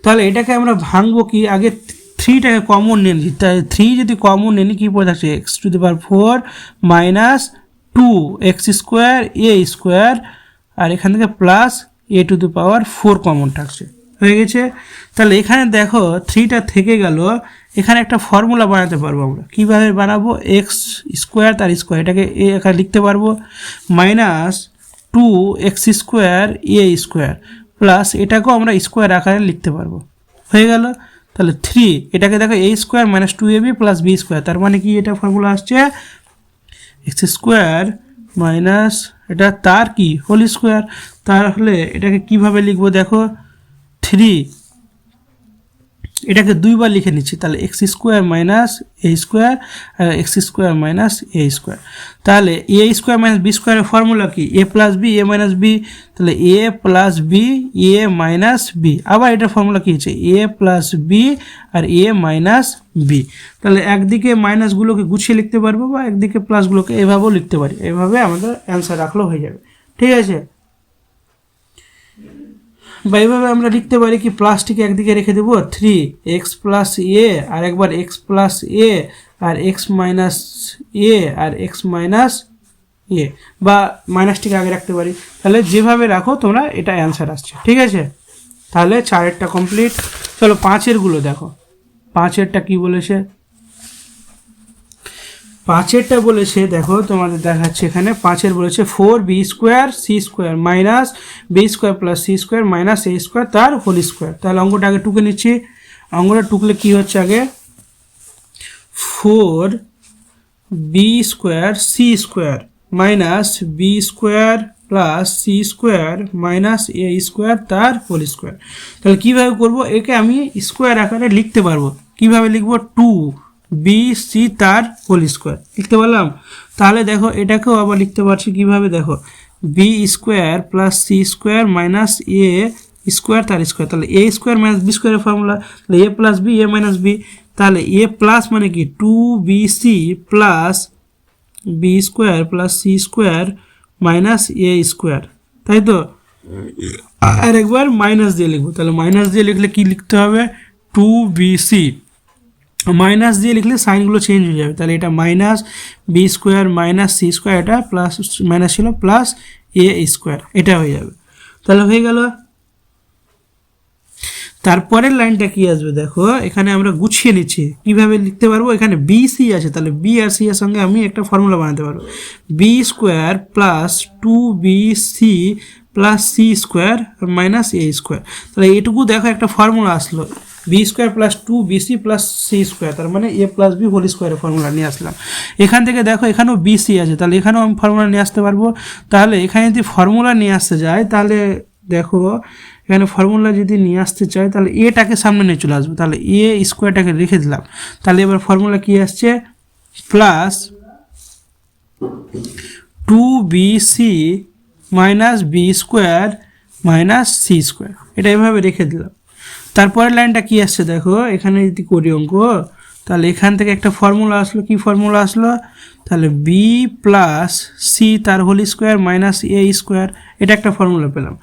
তাহলে এটাকে আমরা ভাঙবো কি, আগে 3টাকে কমন নিয়ে নিচ্ছি, তাহলে 3 যদি কমন নিয়ে নিই কী পড়ে থাকছে x⁴ মাইনাস 2x স্কোয়ার এ স্কোয়ার, আর এখান থেকে প্লাস a⁴ কমন থাকছে, হয়ে গেছে। তাহলে এখানে দেখো 3টা থেকে গেল, এখানে একটা ফর্মুলা বানাতে পারবো আমরা, কীভাবে বানাবো এক্স স্কোয়ার তার স্কোয়ার, এটাকে এখানে লিখতে পারবো মাইনাস 2x স্কোয়ার এ স্কোয়ার প্লাস এটাকেও আমরা স্কোয়ার আকারে লিখতে পারবো, হয়ে গেল। তাহলে 3 এটাকে দেখো a square minus 2ab plus B square, তার মানে কি এটা ফর্মুলা আসছে এক্স স্কোয়ার মাইনাস এটা তার কি হোল স্কোয়ার, তাহলে এটাকে কিভাবে লিখবো দেখো 3 এটাকে 2বার লিখে নিচ্ছি, তাহলে X square minus A square R x square minus A square, তাহলে এ স্কোয়ার মাইনাস বি স্কোয়ারের ফর্মুলা কি এ plus B A minus B, তাহলে A plus B A minus B, আবার এটার ফর্মুলা কী হচ্ছে এ প্লাস বি আর এ মাইনাস বি, তাহলে একদিকে মাইনাসগুলোকে গুছিয়ে লিখতে পারবো বা একদিকে প্লাসগুলোকে এভাবেও লিখতে পারি, এভাবে আমাদের অ্যান্সার রাখলেও হয়ে যাবে, ঠিক আছে। বা এইভাবে আমরা লিখতে পারি কি প্লাসটিকে একদিকে রেখে দেবো 3x প্লাস এ আর একবার x প্লাস এ আর x মাইনাস এ আর x মাইনাস এ, বা মাইনাসটিকে আগে রাখতে পারি, তাহলে যেভাবে রাখো তোমরা এটা অ্যান্সার আসছে, ঠিক আছে। তাহলে 4-এরটা কমপ্লিট। চলো 5-এরগুলো দেখো, 5-এরটা কি বলেছে, 5-এরটা বলেছে দেখো তোমাদের দেখাচ্ছে এখানে, 5-এর বলেছে 4b square C square minus B square plus C square minus A square তার হোল স্কোয়ার, তাহলে অঙ্কটা আগে টুকে নিচ্ছি, অঙ্কটা টুকলে কি হচ্ছে আগে 4b square C square minus B square plus C square minus A square তার হোল স্কোয়ার, তাহলে কীভাবে করবো, একে আমি স্কোয়ার আকারে লিখতে পারবো, কীভাবে লিখবো 2bc তার হোল স্কোয়ার লিখতে পারলাম। তাহলে দেখো এটাকেও আবার লিখতে পারছি কীভাবে দেখো B square plus C square minus A square তার স্কোয়ার, তাহলে এ স্কোয়ার মাইনাস বি স্কোয়ারের ফর্মুলা, তাহলে A plus B A minus B, তাহলে এ প্লাস মানে কি 2bc plus B square plus C square minus A square, তাই তো, আর একবার মাইনাস দিয়ে লিখবো, তাহলে মাইনাস দিয়ে লিখলে কি লিখতে হবে 2bc মাইনাস দিয়ে লিখলে সাইনগুলো চেঞ্জ হয়ে যাবে, তাহলে এটা minus B square minus C square, এটা প্লাস মাইনাস ছিল প্লাস এ স্কোয়ার, এটা হয়ে যাবে। তাহলে হয়ে গেল। তারপরের লাইনটা কি আসবে দেখো, এখানে আমরা গুছিয়ে নিচ্ছি কিভাবে লিখতে পারবো। এখানে বি সি আছে, তাহলে বি আর সি এর সঙ্গে আমি একটা ফর্মুলা বানাতে পারবো, B square plus 2bc plus C square minus A square. তাহলে এটুকু দেখো একটা ফর্মুলা আসলো, B square plus 2bc plus C square, তার মানে এ প্লাস বি হোল স্কোয়ারের ফর্মুলা নিয়ে আসলাম। এখান থেকে দেখো এখানেও বিসি আছে, তাহলে এখানেও আমি ফর্মুলা নিয়ে আসতে পারবো। তাহলে এখানে যদি ফর্মুলা নিয়ে আসতে যায়, তাহলে দেখো এখানে ফর্মুলা যদি নিয়ে আসতে চাই, তাহলে এটাকে সামনে নিয়ে চলে আসবো, তাহলে এ স্কোয়ারটাকে রেখে দিলাম। তাহলে এবার ফর্মুলা কি আসছে, plus 2bc minus B square minus C square, এটা এভাবে রেখে দিলাম। তারপরের লাইনটা কি আসছে দেখো, এখানে যদি করি অঙ্ক, তাহলে এখান থেকে একটা ফর্মুলা আসলো, কি ফর্মুলা আসলো, তাহলে বি প্লাস সি তার whole square minus A square, এটা একটা ফর্মুলা পেলাম।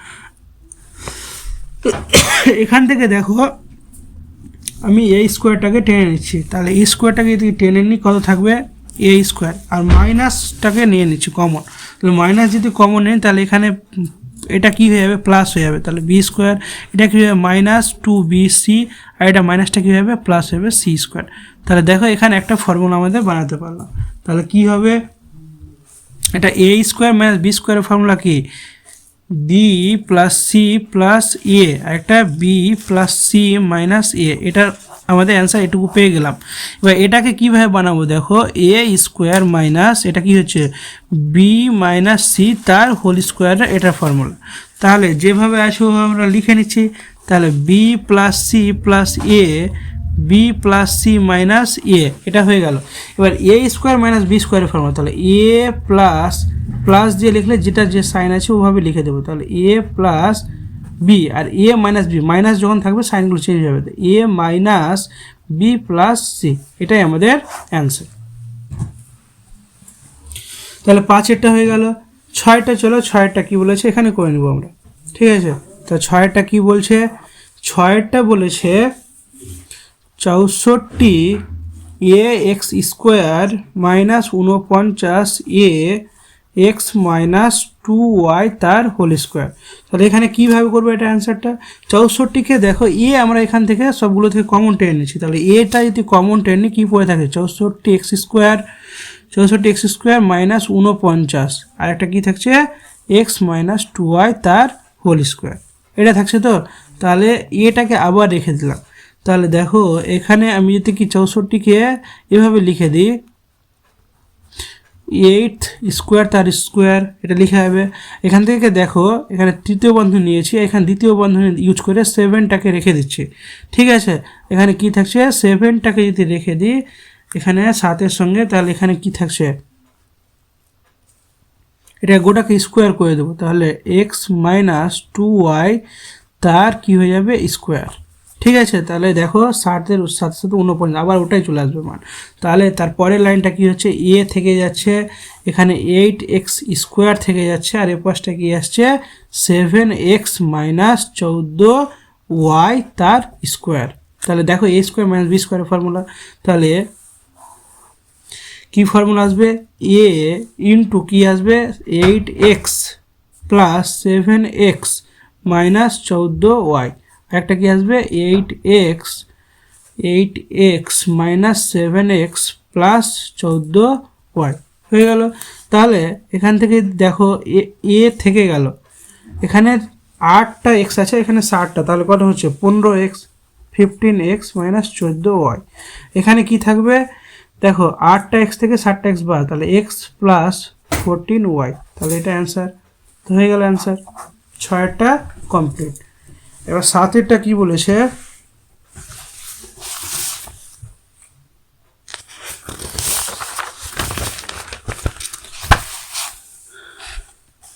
এখান থেকে দেখো আমি এ স্কোয়ারটাকে টেনে নিচ্ছি, তাহলে এই স্কোয়ারটাকে যদি টেনে নিই কত থাকবে এ স্কোয়ার, আর মাইনাসটাকে নিয়ে নিচ্ছি কমন, তাহলে মাইনাস যদি কমন নেই তাহলে এখানে এটা কি হয়ে যাবে প্লাস হয়ে যাবে, তাহলে বি স্কোয়ার এটা কী হবে মাইনাস 2bc, আর এটা মাইনাসটা কী হবে প্লাস হবে সি স্কোয়ার। তাহলে দেখো এখানে একটা ফর্মুলা আমাদের বানাতে পারলাম। তাহলে কি হবে, এটা এ স্কোয়ার মাইনাস বি স্কোয়ারের ফর্মুলা কি, বি প্লাস সি প্লাস এ, আর একটা B plus C minus A, এটা আমাদের অ্যান্সার এটুকু পেয়ে গেলাম। এবার এটাকে কীভাবে বানাবো দেখো, এ স্কোয়ার মাইনাস এটা কি হচ্ছে বি মাইনাস সি তার হোল স্কোয়ার, এটার ফর্মুলা। তাহলে যেভাবে আছে ওভাবে আমরা লিখে নিচ্ছি, তাহলে B plus C plus A, B plus C minus A, এটা হয়ে গেল। এবার এ স্কোয়ার মাইনাস বি স্কোয়ারের ফর্মুলা, তাহলে এ প্লাস প্লাস দিয়ে লিখলে যেটা যে সাইন আছে ওভাবে লিখে দেবো, তাহলে এ প্লাস বি, আর এ মাইনাস বি, মাইনাস যখন থাকবে সাইনগুলো চেঞ্জ হবে, এ মাইনাস বি প্লাস সি, এটাই আমাদের অ্যান্সার। তাহলে 5-এরটা হয়ে গেল। 6টা, চলো 6টা কী বলেছে এখানে করে নেবো আমরা, ঠিক আছে। তো 6টা কী বলছে, 6টা বলেছে 64 এ এক্স স্কোয়ার মাইনাস 49 এ এক্স মাইনাস 2y তার হোল স্কোয়ার। তাহলে এখানে কীভাবে করবো এটা অ্যান্সারটা, 64কে দেখো এ আমরা এখান থেকে সবগুলো থেকে কমন টেনে নিচ্ছি, তাহলে এটা যদি কমন টেনে নিই কী পড়ে থাকে 64 এক্স স্কোয়ার মাইনাস 49, আর একটা কী থাকছে এক্স মাইনাস 2y তার হোল স্কোয়ার, এটা থাকছে। তো তাহলে এটাকে আবার রেখে দিলাম। তাহলে দেখো এখানে আমি যদি কি 64কে এভাবে লিখে দিই, 8 স্কোয়ার তার স্কোয়ার, এটা লিখে হবে। এখান থেকে দেখো এখানে তৃতীয় বন্ধন নিয়েছি, এখানে দ্বিতীয় বন্ধন ইউজ করে 7টাকে রেখে দিচ্ছি, ঠিক আছে। এখানে কি থাকছে 7টাকে যদি রেখে দিই এখানে 7-এর সঙ্গে, তাহলে এখানে কি থাকছে, এটা গোটাকে স্কোয়ার করে দেবো, তাহলে এক্স মাইনাস 2y তার কি হয়ে যাবে স্কোয়ার, ঠিক আছে। তাহলে দেখো 60-এর সাথে সাথে 49 আবার ওটাই চলে আসবে মান। তাহলে তারপরের লাইনটা কি হচ্ছে, এ থেকে যাচ্ছে এখানে 8x স্কোয়ার থেকে যাচ্ছে, আর এ পাশটা কি আসছে 7x মাইনাস 14y তার স্কোয়ার। তাহলে দেখো এ স্কোয়ার মাইনাস বি স্কোয়ারের ফর্মুলা, তাহলে কি ফর্মুলা আসবে, এ ইন্টু কি আসবে 8x plus 7x minus 14y, একটা কি আসবে 8x minus 7x plus 14y হয়ে গেল। তাহলে এখান থেকে দেখো এ থেকে গেল, এখানে 8টা x আছে, এখানে 60টা, তাহলে কত হচ্ছে 15x 15x মাইনাস 14y। এখানে কি থাকবে দেখো 8টা x থেকে 60টা x বাদ, তাহলে x প্লাস 14y, তাহলে এটা অ্যান্সার। তো হয়ে গেল অ্যান্সার, 6টা কমপ্লিট। এবার 7-এরটা কি বলেছে,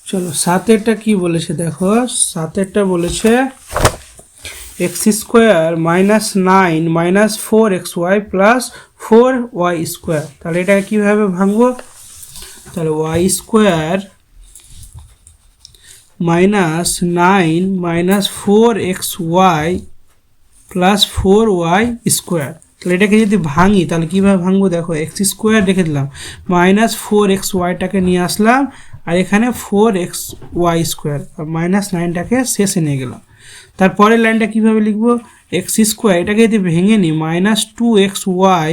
চলো 7-এরটা কি বলেছে দেখো, 7-এরটা বলেছে X square minus 9 minus 4xy plus 4y square. তাহলে এটা কীভাবে ভাঙবো, তাহলে y square minus 9 minus 4xy plus 4y square. তাহলে এটাকে যদি ভাঙি তাহলে কীভাবে ভাঙবো দেখো, এক্স স্কোয়ার রেখে দিলাম, মাইনাস 4xy নিয়ে আসলাম, আর এখানে 4xy স্কোয়ার, আর -9টাকে শেষে নিয়ে গেলাম। তারপরের লাইনটা কীভাবে লিখবো, এক্স স্কোয়ার এটাকে যদি ভেঙে নিই -2xy,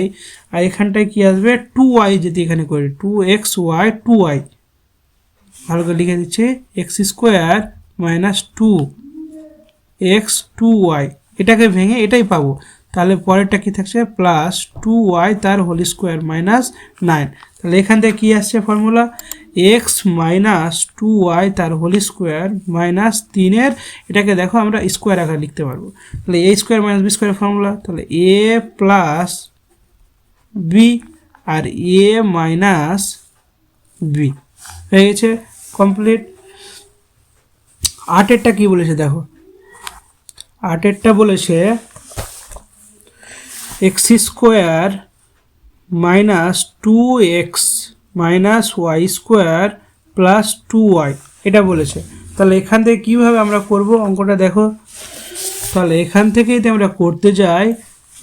আর এখানটায় কী আসবে 2y, যদি এখানে করি 2xy 2y, ভালো করে লিখে দিচ্ছি, এক্স স্কোয়ার -2x 2y, এটাকে ভেঙে এটাই পাবো। তাহলে পরেরটা কি থাকছে, প্লাস 2y তার হোল স্কোয়ার -9। তাহলে এখান থেকে কী আসছে ফর্মুলা, এক্স মাইনাস 2y তার হোল স্কোয়ার -3-এর, এটাকে দেখো আমরা স্কোয়ার আকারে লিখতে পারবো। তাহলে A square minus B square formula, তাহলে এ প্লাস বি আর এ মাইনাস বি হয়ে গেছে কমপ্লিট। 8-এরটা কী বলেছে দেখো, 8-এরটা বলেছে X square -2x -y square plus 2y, এটা বলেছে। তাহলে এখান থেকে কীভাবে আমরা করব অঙ্কটা দেখো, তাহলে এখান থেকে যদি আমরা করতে যাই,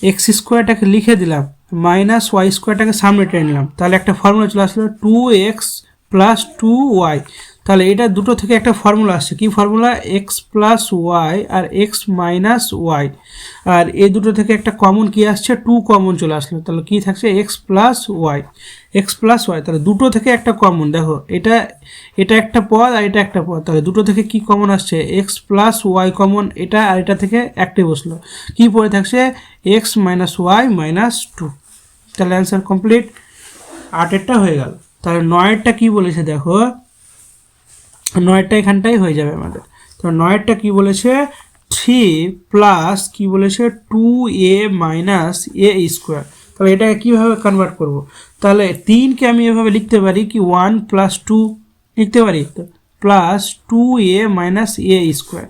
এক্স স্কোয়ারটাকে লিখে দিলাম, -y স্কোয়ারটাকে সামনে টেনে নিলাম, তাহলে একটা ফর্মুলা চলে আসলো 2x প্লাস 2y। তাহলে এটা দুটো থেকে একটা ফর্মুলা আসছে, কি ফর্মুলা, এক্স প্লাস ওয়াই আর এক্স মাইনাস ওয়াই, আর এই দুটো থেকে একটা কমন কি আসছে, 2 কমন চলে আসলো, তাহলে কি থাকছে X plus Y, X plus Y. তাহলে দুটো থেকে একটা কমন, দেখো এটা একটা পদ আর এটা একটা পদ, তাহলে দুটো থেকে কি কমন আসছে, এক্স প্লাস ওয়াই কমন, এটা আর এটা থেকে একটাই বসলো, কি পড়ে থাকছে এক্স মাইনাস ওয়াই মাইনাস 2। তাহলে অ্যান্সার কমপ্লিট, 8-এরটা হয়ে গেল। তাহলে 9-এরটা কি বলেছে দেখো, 9-এরটা এখানটাই হয়ে যাবে আমাদের। তো 9-এরটা কি বলেছে, 3 প্লাস কি বলেছে 2a মাইনাস a স্কোয়ার। তাহলে এটাকে কীভাবে কনভার্ট করব, তাহলে 3কে আমি এভাবে লিখতে পারি কি 1 প্লাস 2 লিখতে পারি, তো plus 2a minus a square.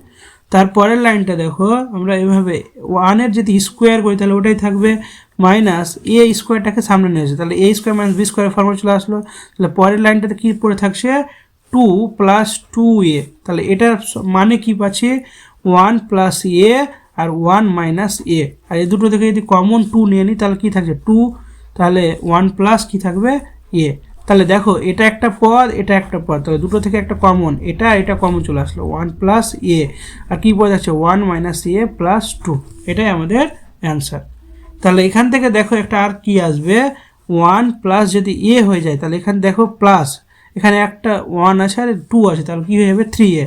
তারপরের লাইনটা দেখো, আমরা এভাবে 1-এর যদি স্কোয়ার করি তাহলে ওটাই থাকবে, মাইনাস a স্কোয়ারটাকে সামনে নিয়ে আসে, তাহলে a স্কোয়ার মাইনাস বি স্কোয়ারের ফর্মুলা চলে আসলো। তাহলে পরের লাইনটাতে কী পড়ে থাকছে 2 প্লাস 2a, তাহলে এটার মানে কি পাচ্ছি 1 প্লাস a আর 1 মাইনাস a, আর এই দুটো থেকে যদি কমন 2 নিয়ে নিই তাহলে কি থাকছে 2, তাহলে 1 প্লাস কি থাকবে a। তাহলে দেখো এটা একটা পদ এটা একটা পদ, তাহলে দুটো থেকে একটা কমন, এটা কমন চলে আসলো 1 প্লাস a, আর কি পদ আছে 1 মাইনাস a প্লাস 2, এটাই আমাদের অ্যান্সার। তাহলে এখান থেকে দেখো একটা আর কি আসবে, 1 প্লাস যদি a হয়ে যায় তাহলে এখানে দেখো প্লাস, এখানে একটা 1 আছে আর 2 আছে, তাহলে কী হয়ে যাবে 3a,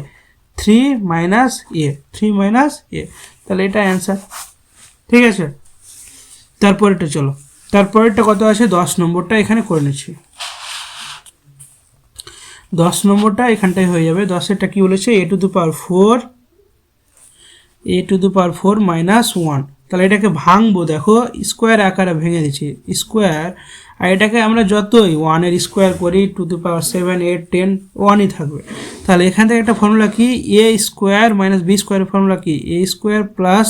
3 minus a, 3 minus a, তাহলে এটা অ্যান্সার। ঠিক আছে, তারপরেরটা চলো, তারপরেরটা কত আছে 10 নম্বরটা এখানে করে নিচ্ছি। 10 নম্বরটা এখানটায় হয়ে যাবে। 10-এরটা কী বলেছে, a to the power 4 minus 1। তাহলে এটাকে ভাঙবো, দেখো স্কোয়ার আকারে ভেঙে দিচ্ছি স্কোয়ার, আর এটাকে আমরা যতই 1-এর স্কোয়ার করি 2 টু দি পাওয়ার 7 8 10 1ই থাকবে। তাহলে এখান থেকে একটা ফর্মুলা কি, এ স্কোয়ার মাইনাস বি স্কোয়ারের ফর্মুলা কি, A square plus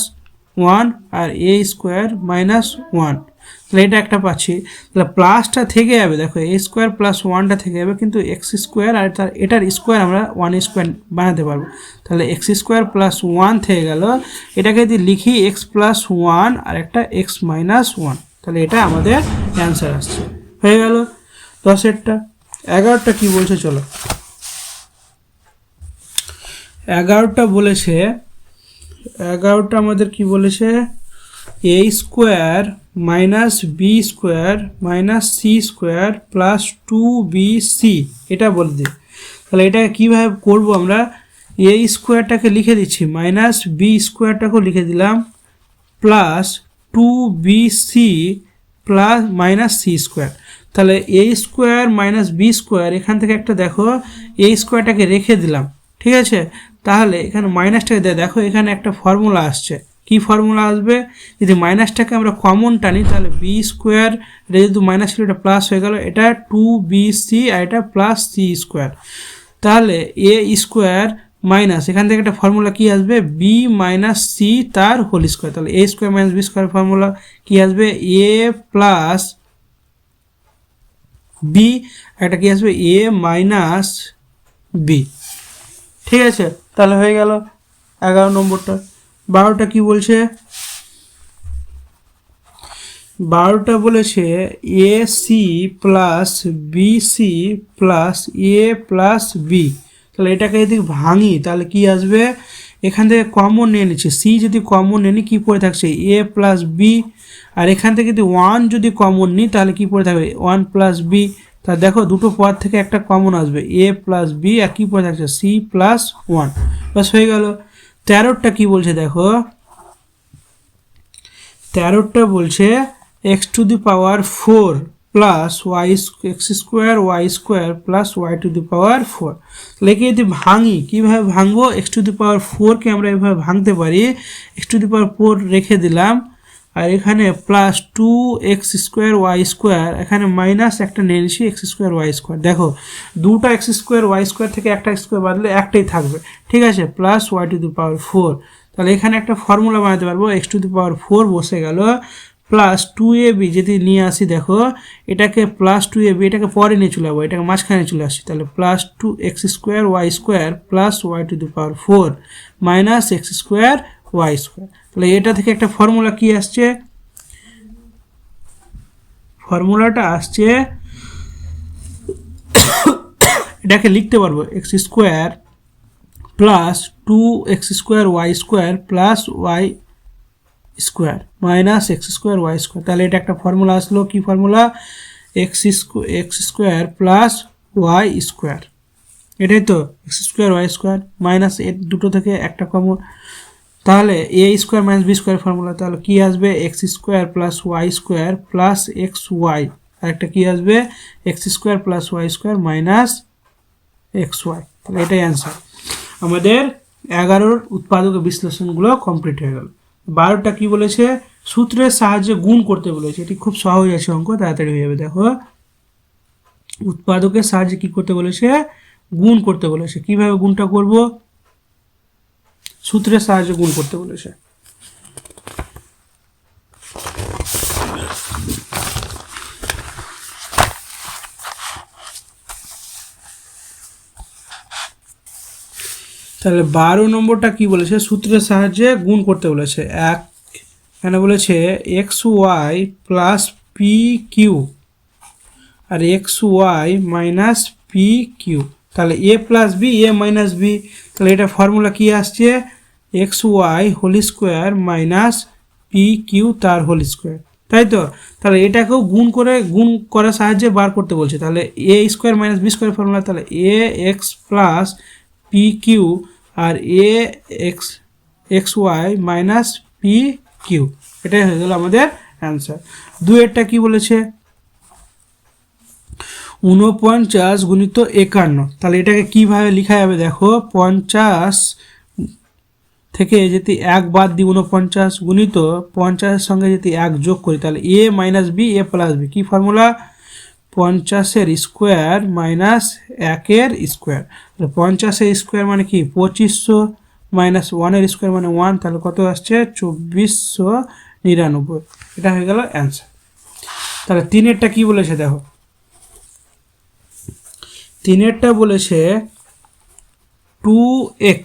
1 R A square minus 1। তাহলে এটা একটা পাচ্ছি, তাহলে প্লাসটা থেকে যাবে, দেখো এ স্কোয়ার প্লাস 1টা থেকে যাবে, কিন্তু এক্স স্কোয়ার আর এটার স্কোয়ার আমরা 1 স্কোয়ার বানাতে পারবো। তাহলে এক্স স্কোয়ার প্লাস 1 থেকে গেল, এটাকে যদি লিখি এক্স প্লাস 1 আর একটা এক্স মাইনাস 1, তাহলে এটা আমাদের অ্যান্সার আসছে। হয়ে গেল 10-এরটা। 11টা কি বলছে চলো, 11টা বলেছে, 11টা আমাদের কি বলেছে, A square minus B square minus C square plus 2bc, এটা বলে দিই। তাহলে এটা কীভাবে করবো আমরা, এ স্কোয়ারটাকে লিখে দিচ্ছি, মাইনাস বি স্কোয়ারটাকেও লিখে দিলাম, plus 2bc plus minus C square. তাহলে A square minus B square, এখান থেকে একটা দেখো এ স্কোয়ারটাকে রেখে দিলাম, ঠিক আছে। তাহলে এখানে মাইনাসটাকে দেখো এখানে একটা ফর্মুলা আসছে, কি ফর্মুলা আসবে, যদি মাইনাসটাকে আমরা কমন টানি তাহলে বি স্কোয়ার, এটা যেহেতু মাইনাস ছিল এটা প্লাস হয়ে গেল, এটা 2bc আর এটা প্লাস সি স্কোয়ার। তাহলে এ স্কোয়ার মাইনাস এখান থেকে একটা ফর্মুলা কি আসবে, বি মাইনাস সি তার হোল স্কোয়ার। তাহলে A square minus B square formula কি আসবে, এ প্লাস বি, একটা কি আসবে এ মাইনাস বি। ঠিক আছে, তাহলে হয়ে গেল 11 নম্বরটা। 12টা কি বলছে, 12টা বলেছে A C plus B C plus A plus B. তাহলে এটাকে যদি ভাঙি তাহলে কি আসবে, এখান থেকে কমন নিয়ে নিচ্ছে, সি যদি কমন নিয়ে নিই কী পড়ে থাকছে এ প্লাস বি, আর এখান থেকে যদি 1 যদি কমন নিই তাহলে কী পড়ে থাকবে 1 প্লাস বি। তা দেখো দুটো পদ থেকে একটা কমন আসবে এ প্লাস বি, আর কী পড়ে থাকছে সি প্লাস 1, বাস হয়ে গেল। 13টা কী বলছে দেখো, 13টা বলছে X to the power 4 plus Y X square Y square plus Y to the power 4। তাহলে একে যদি ভাঙি কীভাবে ভাঙবো, এক্স টু দি পাওয়ার 4কে আমরা এভাবে ভাঙতে পারি, এক্স টু দি পাওয়ার 4 রেখে দিলাম, আর এখানে plus 2 X square Y square, এখানে মাইনাস একটা নিয়ে নিচ্ছি এক্স স্কোয়ার ওয়াই স্কোয়ার। দেখো দুটা এক্স স্কোয়ার ওয়াই স্কোয়ার থেকে একটা স্কোয়ার বাদলে একটাই থাকবে, ঠিক আছে, plus Y to the power 4। তাহলে এখানে একটা ফর্মুলা বানাতে পারবো, এক্স টু দি পাওয়ার 4 বসে গেল, প্লাস 2ab যদি নিয়ে আসি, দেখো এটাকে প্লাস 2ab এটাকে পরে নিয়ে চলে যাবো, এটাকে মাঝখানে চলে আসি, তাহলে plus 2 X square Y square plus Y to the power 4 minus X square Y square. তাহলে এটা থেকে একটা ফর্মুলা কি আসছে, ফর্মুলাটা আসছে এটাকে লিখতে পারবো X square plus 2 X square Y square plus Y square minus X square Y square. তাহলে এটা একটা ফর্মুলা আসলো, কি formula, X square plus Y square, এটাই তো X square Y square minus এর দুটো থেকে একটা কমন, তাহলে A square minus B square formula, তাহলে কি আসবে X square plus Y square plus X Y, আর একটা কি আসবে X square plus Y square minus X Y. তাহলে এটাই অ্যান্সার। আমাদের 11 উৎপাদক বিশ্লেষণগুলো কমপ্লিট হয়ে গেল। 12টা কি বলেছে, সূত্রের সাহায্যে গুণ করতে বলেছে, এটি খুব সহজ আছে, অঙ্ক তাড়াতাড়ি হয়ে যাবে। দেখো উৎপাদকের সাহায্যে কি করতে বলেছে, গুণ করতে বলেছে, কিভাবে গুণটা করব, সূত্রের সাহায্যে গুণ করতে বলেছে। তাহলে 12 নম্বরটা কি বলেছে, সূত্রের সাহায্যে গুণ করতে বলেছে। এখানে বলেছে X Y plus P Q আর X Y minus P Q, তাহলে A plus B A minus B, তাহলে এটা ফর্মুলা কি আসছে X Y whole square minus P Q তার হোল স্কোয়ার, তাই তো। তাহলে এটাকেও গুণ করার সাহায্যে বার করতে বলছে, তাহলে A square minus B square formula, তাহলে A X plus P Q আর A X Y minus P Q, এটাই হয়ে গেল আমাদের অ্যান্সার। 2-এরটা কি বলেছে 49 গুণিত 51, তাহলে এটাকে কিভাবে লেখা যাবে, দেখো 50 থেকে যদি 1 বাদ দিই 49 গুণিত 50-এর সঙ্গে যদি 1 যোগ করি, তাহলে A minus B A plus B, key formula 50-এর square minus 1-এর square, তাহলে 50-এর স্কোয়ার মানে কি 2500 মাইনাস 1-এর স্কোয়ার মানে 1, তাহলে কত আসছে 2499, এটা হয়ে গেল অ্যান্সার। তাহলে 3-এরটা কি বলেছে দেখো, 3-এরটা বলেছে 2x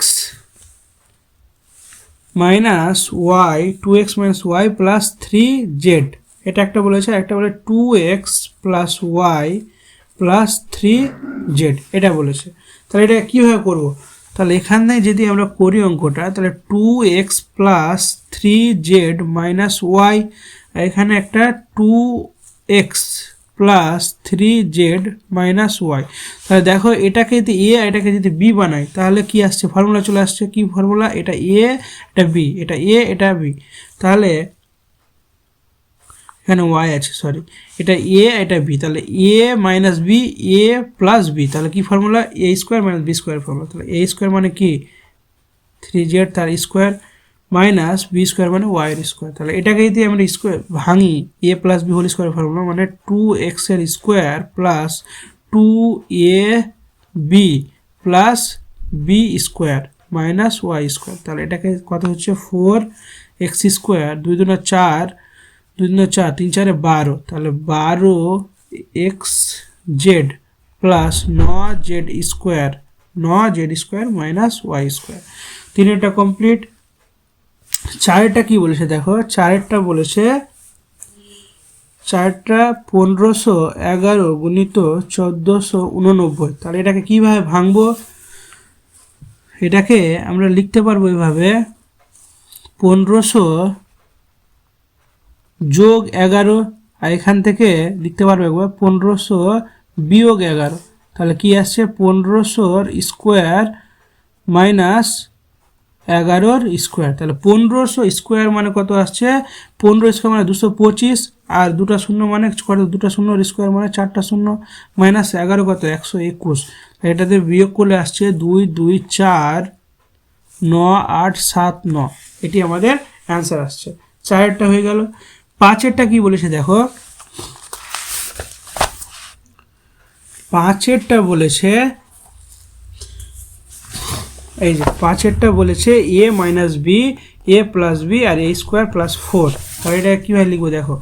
minus Y 2x minus Y plus 3z, এটা একটা বলেছে, একটা বলে 2x plus Y plus 3z, এটা বলেছে। তাহলে এটা কীভাবে করবো, তাহলে এখানে যদি আমরা করি অঙ্কটা, তাহলে 2x plus 3z minus Y, এখানে একটা 2x plus 3z minus Y, তাহলে দেখো এটাকে যদি এ এটাকে যদি বি বানাই তাহলে কি আসছে ফর্মুলা চলে আসছে, কি ফর্মুলা, এটা এ এটা বি, এটা এ এটা বি, তাহলে এখানে ওয়াই আছে সরি, এটা এ এটা বি, তাহলে A minus B A plus B, তাহলে কি formula A square minus B square formula, তাহলে এ স্কোয়ার মানে কি 3z তার স্কোয়ার মাইনাস বি স্কোয়ার মানে ওয়াইয়ের স্কোয়ার, তাহলে এটাকে যদি আমরা স্কোয়ার ভাঙি A plus B whole square formula মানে 2x এর square plus 2ab plus B square minus Y square, তাহলে এটাকে কত হচ্ছে 4x স্কোয়ার 2 2 4 2 2 4 3 4 12, তাহলে 12xz plus 9z square minus Y square. 3-এরটা কমপ্লিট। 4-এরটা কি বলেছে দেখো, 4-এরটা বলেছে 4টা 1511 গুণিত 1489, তাহলে এটাকে কিভাবে ভাঙবো? এটাকে আমরা লিখতে পারবো এভাবে, 1500 যোগ 11, আর এখান থেকে লিখতে পারবো একবার 1500 বিয়োগ 11, তাহলে কি আসছে 1500 স্কোয়ার মাইনাস 11 স্কোয়ার। তাহলে 1500 স্কোয়ার মানে কত আসছে? 15 স্কোয়ার মানে 225, আর দুটা শূন্য মানে কত? দুটা শূন্যর স্কোয়ার মানে 4টা শূন্য, মাইনাস 11 কত? 121। এটাতে বিয়োগ করলে আসছে 2 2 4 9 8 7 9, এটি আমাদের অ্যান্সার আসছে। 4এরটা হয়ে গেল। 5এরটা কি বলেছে দেখো, 5এরটা বলেছে, এই যে 5এরটা বলেছে a minus B, a plus B আর a স্কোয়ার প্লাস 4। তাহলে এটা কীভাবে লিখবো দেখো,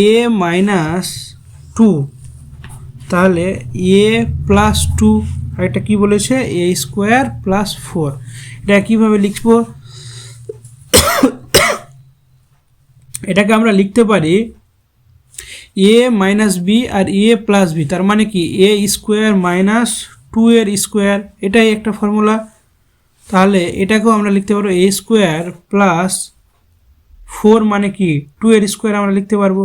a মাইনাস 2, তাহলে a প্লাস 2, আর এটা কী বলেছে a স্কোয়ার প্লাস 4। এটা কীভাবে লিখবো? এটাকে আমরা লিখতে পারি a মাইনাস বি আর a প্লাস বি, তার মানে কি a স্কোয়ার মাইনাস 2 এর স্কোয়ার, এটাই একটা ফর্মুলা। তাহলে এটাকেও আমরা লিখতে পারবো a স্কোয়ার প্লাস 4 মানে কি 2 এর স্কোয়ার আমরা লিখতে পারবো,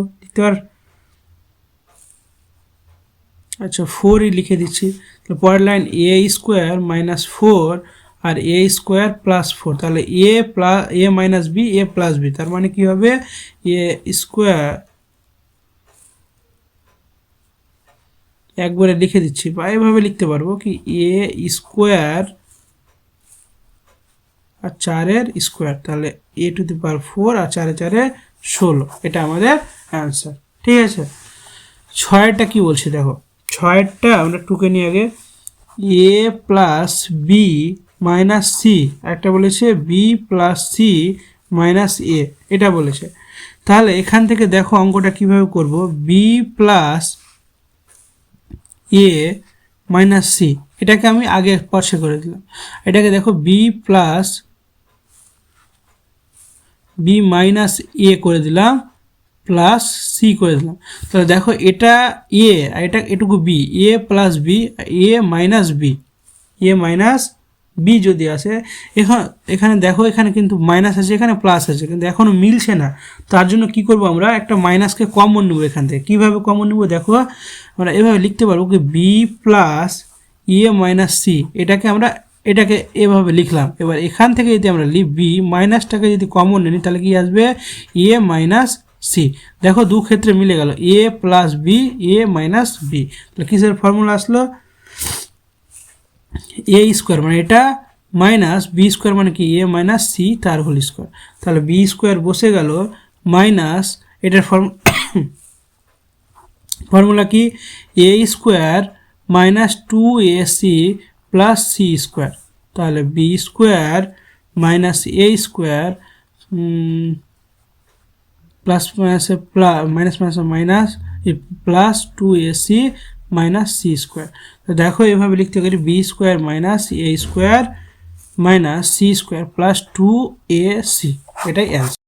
আচ্ছা 4ই লিখে দিচ্ছি। তাহলে পরের লাইন a স্কোয়ার মাইনাস 4 আর a স্কোয়ার প্লাস 4, তাহলে a minus B a plus B, তার মানে কি হবে a স্কোয়ার, একবারে লিখে দিচ্ছি বা এভাবে লিখতে পারবো কি a স্কোয়ার আর 4 স্কোয়ার, তাহলে a টু দি পাওয়ার 4 আর 4 4 16, এটা আমাদের অ্যান্সার। ঠিক আছে। 6এরটা কি বলছে দেখো, 6এরটা আমরা টুকে নিয়ে আগে, a plus B minus C, একটা বলেছে B plus C minus A, এটা বলেছে। তাহলে এখান থেকে দেখো অঙ্কটা কিভাবে করব, B plus A minus C, এটাকে আমি আগে পাশে করে দিলাম। এটাকে দেখো B plus B minus A করে দিলাম প্লাস সি করে দিলাম। তাহলে দেখো এটা এ আর এটা এটুকু B, A plus B, A minus B, A minus B যদি আসে, এখানে দেখো এখানে কিন্তু মাইনাস আছে, এখানে প্লাস আছে, কিন্তু এখনও মিলছে না। তার জন্য কি করব, আমরা একটা মাইনাসকে কমন নেব এখান থেকে। কীভাবে কমন নেব দেখো, আমরা এভাবে লিখতে পারবো কি B plus A minus C, এটাকে এভাবে লিখলাম। এবার এখান থেকে যদি আমরা বি মাইনাসটাকে যদি কমন নিই তাহলে কি আসবে এ মাইনাস সি। দেখো দু ক্ষেত্রে মিলে গেল, এ plus B A minus B. তাহলে কিসের ফর্মুলা আসলো, এ স্কোয়ার মানে এটা মাইনাস বি স্কোয়ার মানে কি এ মাইনাস সি তার হোল স্কোয়ার। তাহলে বি স্কোয়ার বসে গেল মাইনাস এটার ফর্মুলা কি A square minus 2ac plus C square. তাহলে B square minus A square plus মাইনাসে মাইনাস মাইনাসে minus plus 2ac minus C square. তো দেখো এভাবে লিখতে পারি B square minus A square minus C square plus 2ac, এটাই অ্যান্সার।